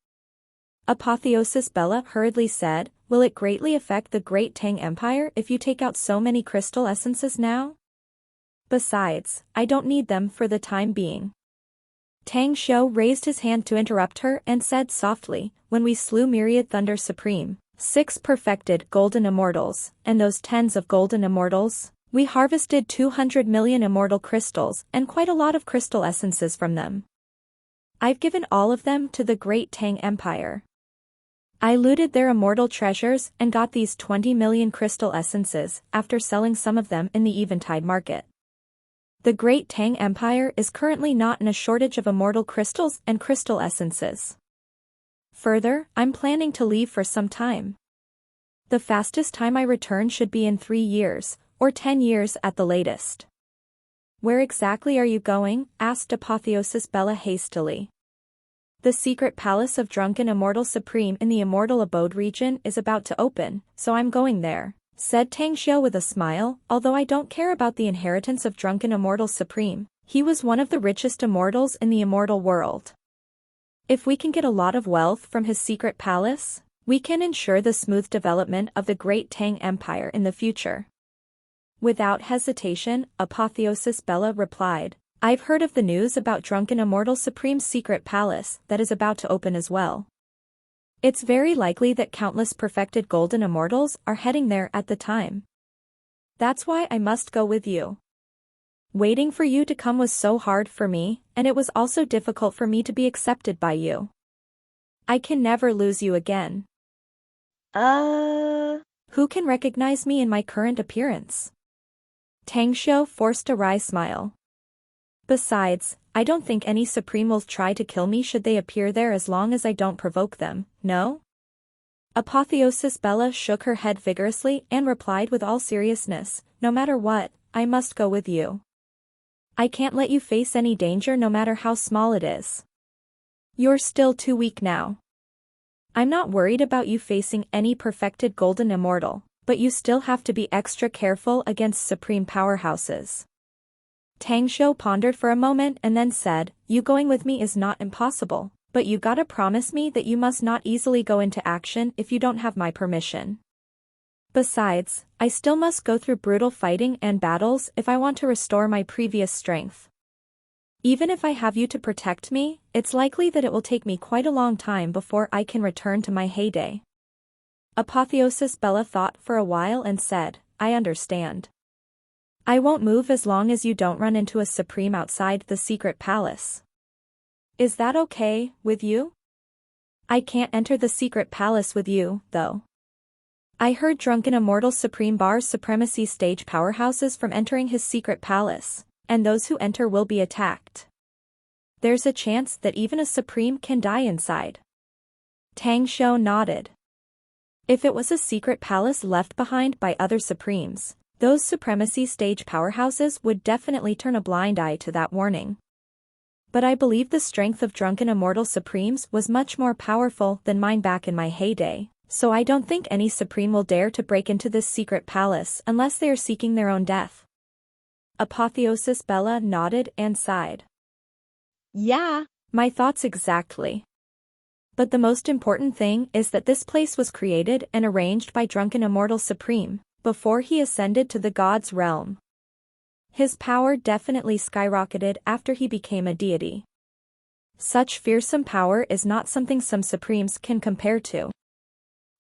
Apotheosis Bella hurriedly said, will it greatly affect the Great Tang Empire if you take out so many crystal essences now? Besides, I don't need them for the time being. Tang Xiu raised his hand to interrupt her and said softly, when we slew Myriad Thunder Supreme, 6 perfected golden immortals, and those tens of golden immortals, we harvested 200 million immortal crystals and quite a lot of crystal essences from them. I've given all of them to the Great Tang Empire. I looted their immortal treasures and got these 20 million crystal essences after selling some of them in the Eventide market. The Great Tang Empire is currently not in a shortage of immortal crystals and crystal essences. Further, I'm planning to leave for some time. The fastest time I return should be in 3 years, or 10 years at the latest. Where exactly are you going? Asked Apotheosis Bella hastily. The secret palace of Drunken Immortal Supreme in the Immortal Abode region is about to open, so I'm going there, said Tang Xiu with a smile. Although I don't care about the inheritance of Drunken Immortal Supreme, he was one of the richest immortals in the immortal world. If we can get a lot of wealth from his secret palace, we can ensure the smooth development of the Great Tang Empire in the future. Without hesitation, Apotheosis Bella replied, I've heard of the news about Drunken Immortal Supreme's secret palace that is about to open as well. It's very likely that countless perfected golden immortals are heading there at the time. That's why I must go with you. Waiting for you to come was so hard for me, and it was also difficult for me to be accepted by you. I can never lose you again. Who can recognize me in my current appearance? Tang Xiu forced a wry smile. Besides, I don't think any Supreme will try to kill me should they appear there as long as I don't provoke them, no? Apotheosis Bella shook her head vigorously and replied with all seriousness, no matter what, I must go with you. I can't let you face any danger no matter how small it is. You're still too weak now. I'm not worried about you facing any perfected golden immortal, but you still have to be extra careful against supreme powerhouses. Tang Xiu pondered for a moment and then said, you going with me is not impossible, but you gotta promise me that you must not easily go into action if you don't have my permission. Besides, I still must go through brutal fighting and battles if I want to restore my previous strength. Even if I have you to protect me, it's likely that it will take me quite a long time before I can return to my heyday. Apotheosis Bella thought for a while and said, I understand. I won't move as long as you don't run into a Supreme outside the secret palace. Is that okay with you? I can't enter the secret palace with you, though. I heard Drunken Immortal Supreme bars supremacy stage powerhouses from entering his secret palace, and those who enter will be attacked. There's a chance that even a Supreme can die inside. Tang Xiu nodded. If it was a secret palace left behind by other Supremes, those supremacy stage powerhouses would definitely turn a blind eye to that warning. But I believe the strength of Drunken Immortal Supremes was much more powerful than mine back in my heyday, so I don't think any Supreme will dare to break into this secret palace unless they are seeking their own death. Apotheosis Bella nodded and sighed. Yeah. My thoughts exactly. But the most important thing is that this place was created and arranged by Drunken Immortal Supreme, before he ascended to the God's realm. His power definitely skyrocketed after he became a deity. Such fearsome power is not something some Supremes can compare to.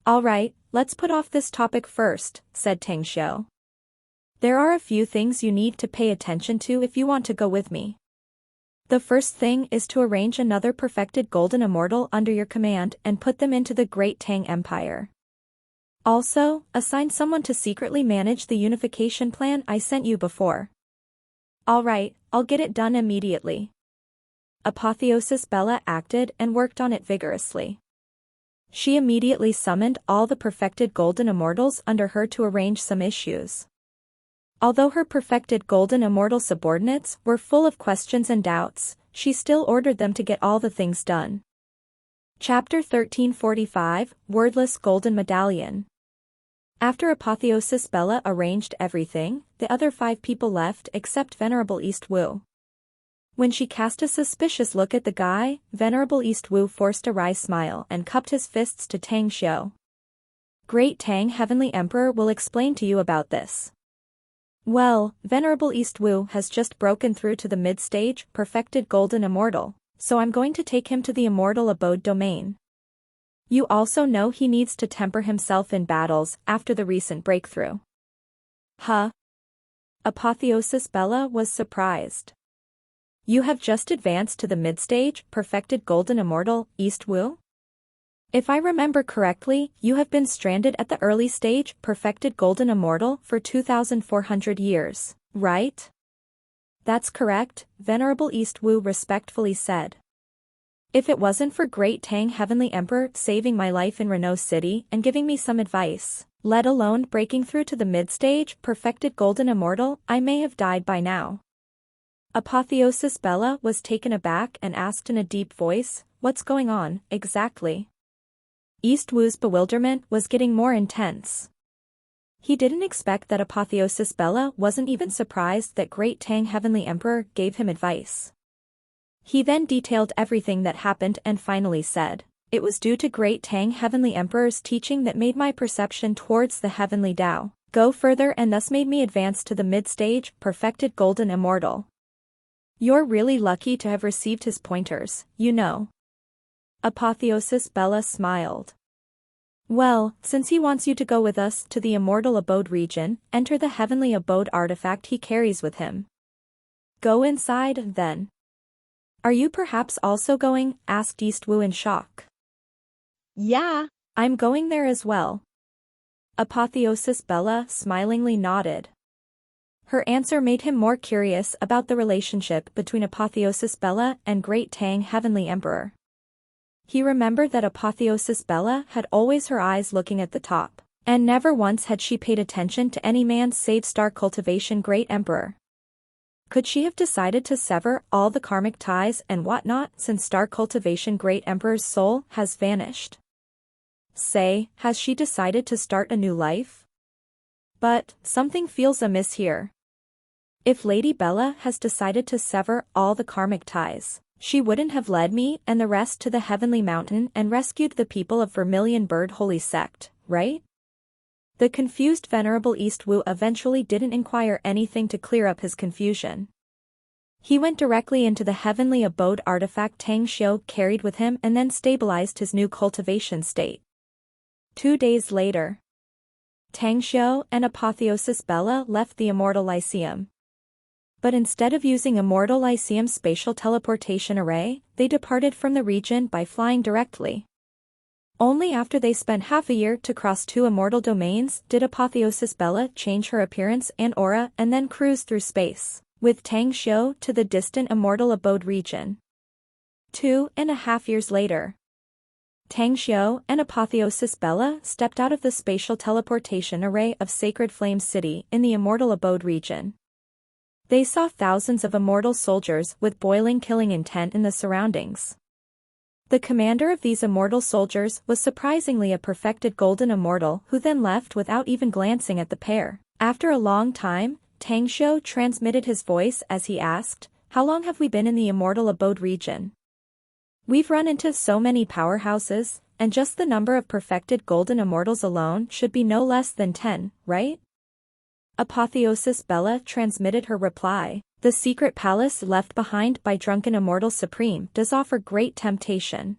Alright, let's put off this topic first, said Tang Xiu. There are a few things you need to pay attention to if you want to go with me. The first thing is to arrange another perfected golden immortal under your command and put them into the Great Tang Empire. Also, assign someone to secretly manage the unification plan I sent you before. Alright, I'll get it done immediately. Apotheosis Bella acted and worked on it vigorously. She immediately summoned all the perfected golden immortals under her to arrange some issues. Although her perfected golden immortal subordinates were full of questions and doubts, she still ordered them to get all the things done. Chapter 1345, Wordless Golden Medallion. After Apotheosis Bella arranged everything, the other 5 people left except Venerable East Wu. When she cast a suspicious look at the guy, Venerable East Wu forced a wry smile and cupped his fists to Tang Xiu. Great Tang Heavenly Emperor will explain to you about this. Well, Venerable East Wu has just broken through to the mid-stage, perfected golden immortal, so I'm going to take him to the immortal abode domain. You also know he needs to temper himself in battles after the recent breakthrough. Huh? Apotheosis Bella was surprised. You have just advanced to the mid-stage, perfected golden immortal, East Wu? If I remember correctly, you have been stranded at the early stage, perfected golden immortal for 2,400 years, right? That's correct, Venerable East Wu respectfully said. If it wasn't for Great Tang Heavenly Emperor saving my life in Renault City and giving me some advice, let alone breaking through to the mid-stage, perfected golden immortal, I may have died by now. Apotheosis Bella was taken aback and asked in a deep voice, what's going on, exactly? East Wu's bewilderment was getting more intense. He didn't expect that Apotheosis Bella wasn't even surprised that Great Tang Heavenly Emperor gave him advice. He then detailed everything that happened and finally said, it was due to Great Tang Heavenly Emperor's teaching that made my perception towards the Heavenly Tao go further and thus made me advance to the mid-stage, perfected golden immortal. You're really lucky to have received his pointers, you know. Apotheosis Bella smiled. Well, since he wants you to go with us to the immortal abode region, enter the heavenly abode artifact he carries with him. Go inside, then. Are you perhaps also going? Asked East Wu in shock. Yeah. I'm going there as well. Apotheosis Bella smilingly nodded. Her answer made him more curious about the relationship between Apotheosis Bella and Great Tang Heavenly Emperor. He remembered that Apotheosis Bella had always her eyes looking at the top, and never once had she paid attention to any man save Star Cultivation Great Emperor. Could she have decided to sever all the karmic ties and whatnot since Star Cultivation Great Emperor's soul has vanished? Say, has she decided to start a new life? But, something feels amiss here. If Lady Bella has decided to sever all the karmic ties, she wouldn't have led me and the rest to the Heavenly Mountain and rescued the people of Vermilion Bird Holy Sect, right? The confused Venerable East Wu eventually didn't inquire anything to clear up his confusion. He went directly into the heavenly abode artifact Tang Xiu carried with him and then stabilized his new cultivation state. 2 days later, Tang Xiu and Apotheosis Bella left the Immortal Lyceum. But instead of using Immortal Lyceum's spatial teleportation array, they departed from the region by flying directly. Only after they spent half a year to cross 2 immortal domains did Apotheosis Bella change her appearance and aura and then cruise through space, with Tang Xiu to the distant immortal abode region. 2.5 years later, Tang Xiu and Apotheosis Bella stepped out of the spatial teleportation array of Sacred Flame City in the immortal abode region. They saw thousands of immortal soldiers with boiling killing intent in the surroundings. The commander of these immortal soldiers was surprisingly a perfected golden immortal who then left without even glancing at the pair. After a long time, Tang Xiu transmitted his voice as he asked, "How long have we been in the immortal abode region? We've run into so many powerhouses, and just the number of perfected golden immortals alone should be no less than 10, right?" Apotheosis Bella transmitted her reply. The secret palace left behind by drunken Immortal Supreme does offer great temptation.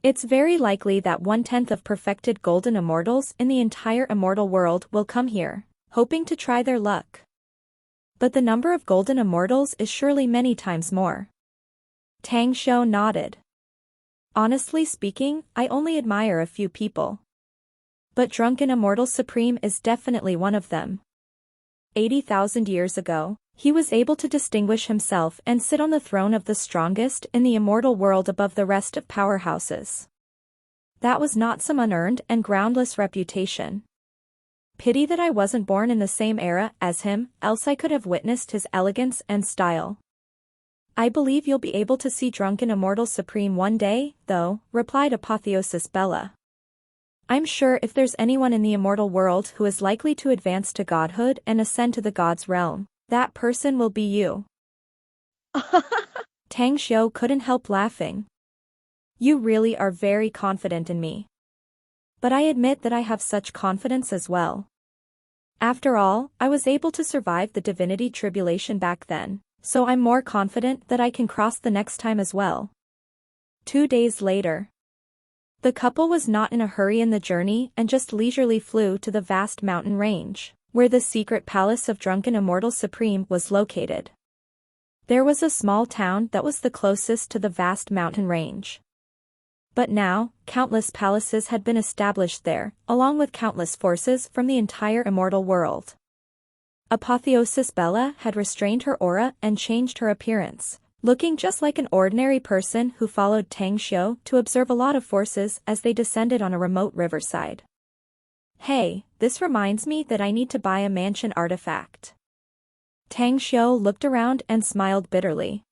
It's very likely that 1/10 of perfected golden immortals in the entire immortal world will come here. hoping to try their luck. But the number of golden immortals is surely many times more. Tang Xiu nodded. Honestly speaking, I only admire a few people. But Drunken Immortal Supreme is definitely one of them. 80,000 years ago, he was able to distinguish himself and sit on the throne of the strongest in the immortal world above the rest of powerhouses. That was not some unearned and groundless reputation. Pity that I wasn't born in the same era as him, else I could have witnessed his elegance and style. I believe you'll be able to see Drunken Immortal Supreme one day, though, replied Apotheosis Bella. I'm sure if there's anyone in the immortal world who is likely to advance to godhood and ascend to the god's realm, that person will be you. Tang Xiu couldn't help laughing. You really are very confident in me. But I admit that I have such confidence as well. After all, I was able to survive the divinity tribulation back then, so I'm more confident that I can cross the next time as well. 2 days later. The couple was not in a hurry in the journey and just leisurely flew to the vast mountain range, where the secret palace of Drunken Immortal Supreme was located. There was a small town that was the closest to the vast mountain range. But now, countless palaces had been established there, along with countless forces from the entire immortal world. Apotheosis Bella had restrained her aura and changed her appearance, looking just like an ordinary person who followed Tang Xiu to observe a lot of forces as they descended on a remote riverside. Hey, this reminds me that I need to buy a mansion artifact. Tang Xiu looked around and smiled bitterly.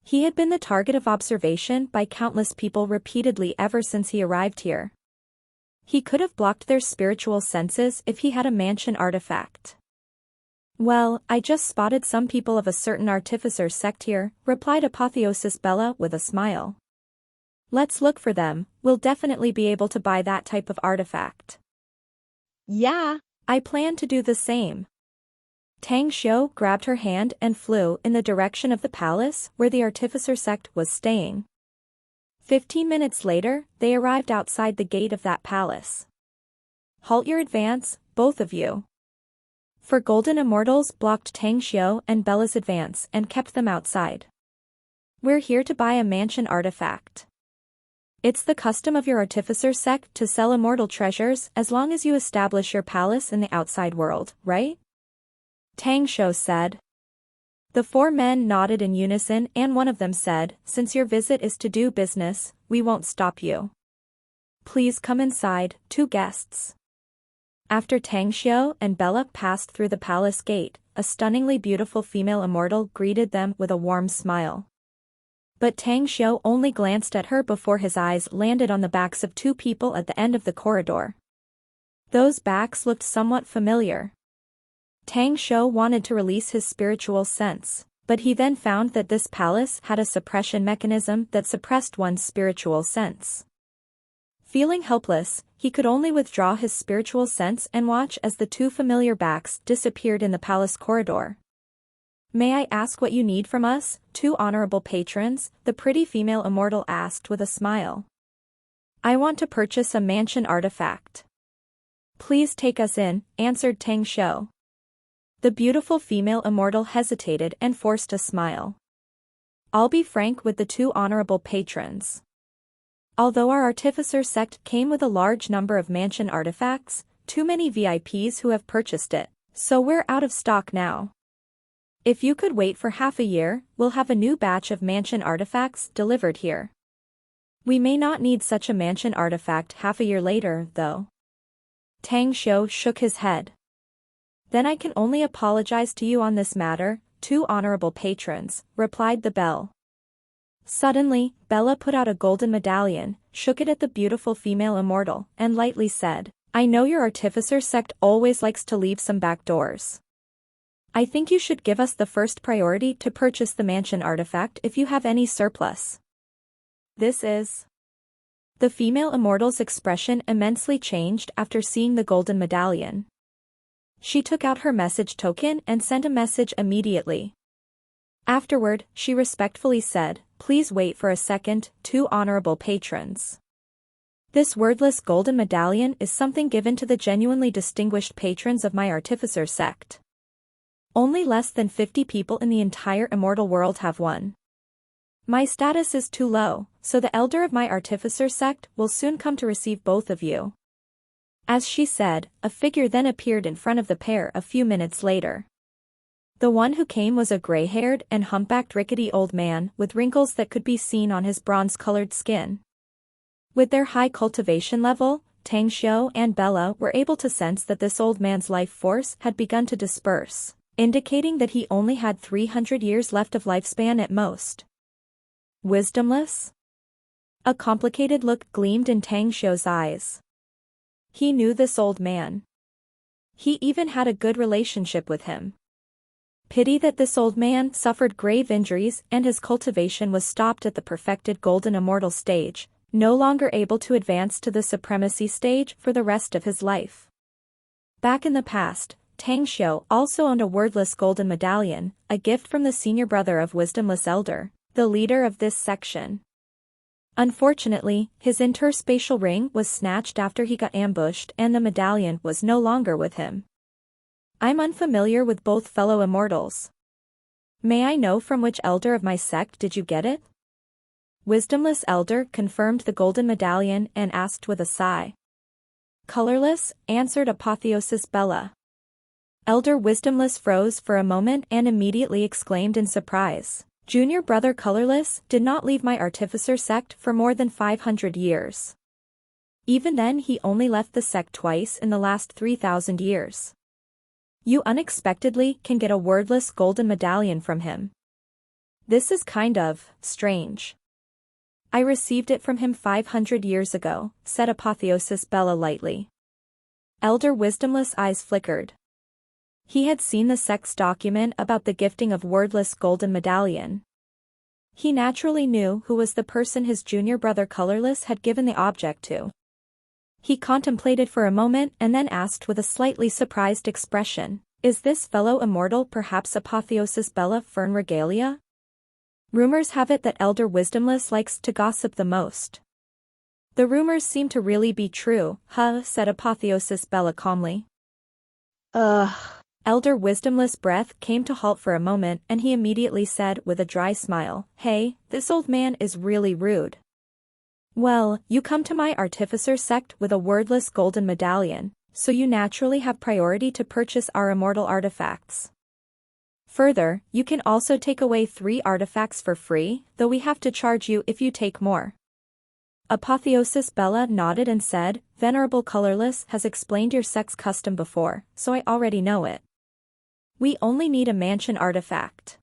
He had been the target of observation by countless people repeatedly ever since he arrived here. He could have blocked their spiritual senses if he had a mansion artifact. Well, I just spotted some people of a certain artificer sect here, replied Apotheosis Bella with a smile. Let's look for them, we'll definitely be able to buy that type of artifact. Yeah. I plan to do the same. Tang Xiu grabbed her hand and flew in the direction of the palace where the artificer sect was staying. 15 minutes later, they arrived outside the gate of that palace. Halt your advance, both of you. For Golden Immortals blocked Tang Xiu and Bella's advance and kept them outside. We're here to buy a mansion artifact. It's the custom of your artificer sect to sell immortal treasures as long as you establish your palace in the outside world, right? Tang Xiu said. The 4 men nodded in unison and one of them said, since your visit is to do business, we won't stop you. Please come inside, 2 guests. After Tang Xiu and Bella passed through the palace gate, a stunningly beautiful female immortal greeted them with a warm smile. But Tang Xiu only glanced at her before his eyes landed on the backs of 2 people at the end of the corridor. Those backs looked somewhat familiar. Tang Xiu wanted to release his spiritual sense, but he then found that this palace had a suppression mechanism that suppressed one's spiritual sense. Feeling helpless, he could only withdraw his spiritual sense and watch as the 2 familiar backs disappeared in the palace corridor. May I ask what you need from us, 2 honorable patrons? The pretty female immortal asked with a smile. I want to purchase a mansion artifact. Please take us in, answered Tang Xiu. The beautiful female immortal hesitated and forced a smile. I'll be frank with the 2 honorable patrons. Although our artificer sect came with a large number of mansion artifacts, too many VIPs who have purchased it, so we're out of stock now. If you could wait for half a year, we'll have a new batch of mansion artifacts delivered here. We may not need such a mansion artifact half a year later, though. Tang Xiu shook his head. Then I can only apologize to you on this matter, 2 honorable patrons, replied the bell. Suddenly, Bella put out a golden medallion, shook it at the beautiful female immortal, and lightly said, I know your artificer sect always likes to leave some back doors. I think you should give us the first priority to purchase the mansion artifact if you have any surplus. This is... The female immortal's expression immensely changed after seeing the golden medallion. She took out her message token and sent a message immediately. Afterward, she respectfully said, Please wait for a second, 2 honorable patrons. This wordless golden medallion is something given to the genuinely distinguished patrons of my artificer sect. Only less than 50 people in the entire immortal world have one. My status is too low, so the elder of my artificer sect will soon come to receive both of you. As she said, a figure then appeared in front of the pair a few minutes later. The one who came was a gray-haired and humpbacked rickety old man with wrinkles that could be seen on his bronze-colored skin. With their high cultivation level, Tang Xiu and Bella were able to sense that this old man's life force had begun to disperse, indicating that he only had 300 years left of lifespan at most. Wisdomless? A complicated look gleamed in Tang Xiu's eyes. He knew this old man. He even had a good relationship with him. Pity that this old man suffered grave injuries and his cultivation was stopped at the perfected golden immortal stage, no longer able to advance to the supremacy stage for the rest of his life. Back in the past, Tang Xiu also owned a wordless golden medallion, a gift from the senior brother of Wisdomless Elder, the leader of this section. Unfortunately, his interspatial ring was snatched after he got ambushed and the medallion was no longer with him. I'm unfamiliar with both fellow immortals. May I know from which elder of my sect did you get it? Wisdomless Elder confirmed the golden medallion and asked with a sigh. Colorless, answered Apotheosis Bella. Elder Wisdomless froze for a moment and immediately exclaimed in surprise. Junior brother Colorless did not leave my artificer sect for more than 500 years. Even then he only left the sect twice in the last 3,000 years. You unexpectedly can get a wordless golden medallion from him. This is kind of strange. I received it from him 500 years ago, said Apotheosis Bella lightly. Elder Wisdomless eyes flickered. He had seen the sect's document about the gifting of wordless golden medallion. He naturally knew who was the person his junior brother Colorless had given the object to. He contemplated for a moment and then asked with a slightly surprised expression, is this fellow immortal perhaps Apotheosis Bella Fern Regalia? Rumors have it that Elder Wisdomless likes to gossip the most. The rumors seem to really be true, said Apotheosis Bella calmly. Elder Wisdomless' breath came to halt for a moment and he immediately said with a dry smile, hey, this old man is really rude. Well, you come to my artificer sect with a wordless golden medallion, so you naturally have priority to purchase our immortal artifacts. Further, you can also take away 3 artifacts for free, though we have to charge you if you take more. Apotheosis Bella nodded and said, Venerable Colorless has explained your sect's custom before, so I already know it. We only need a mansion artifact.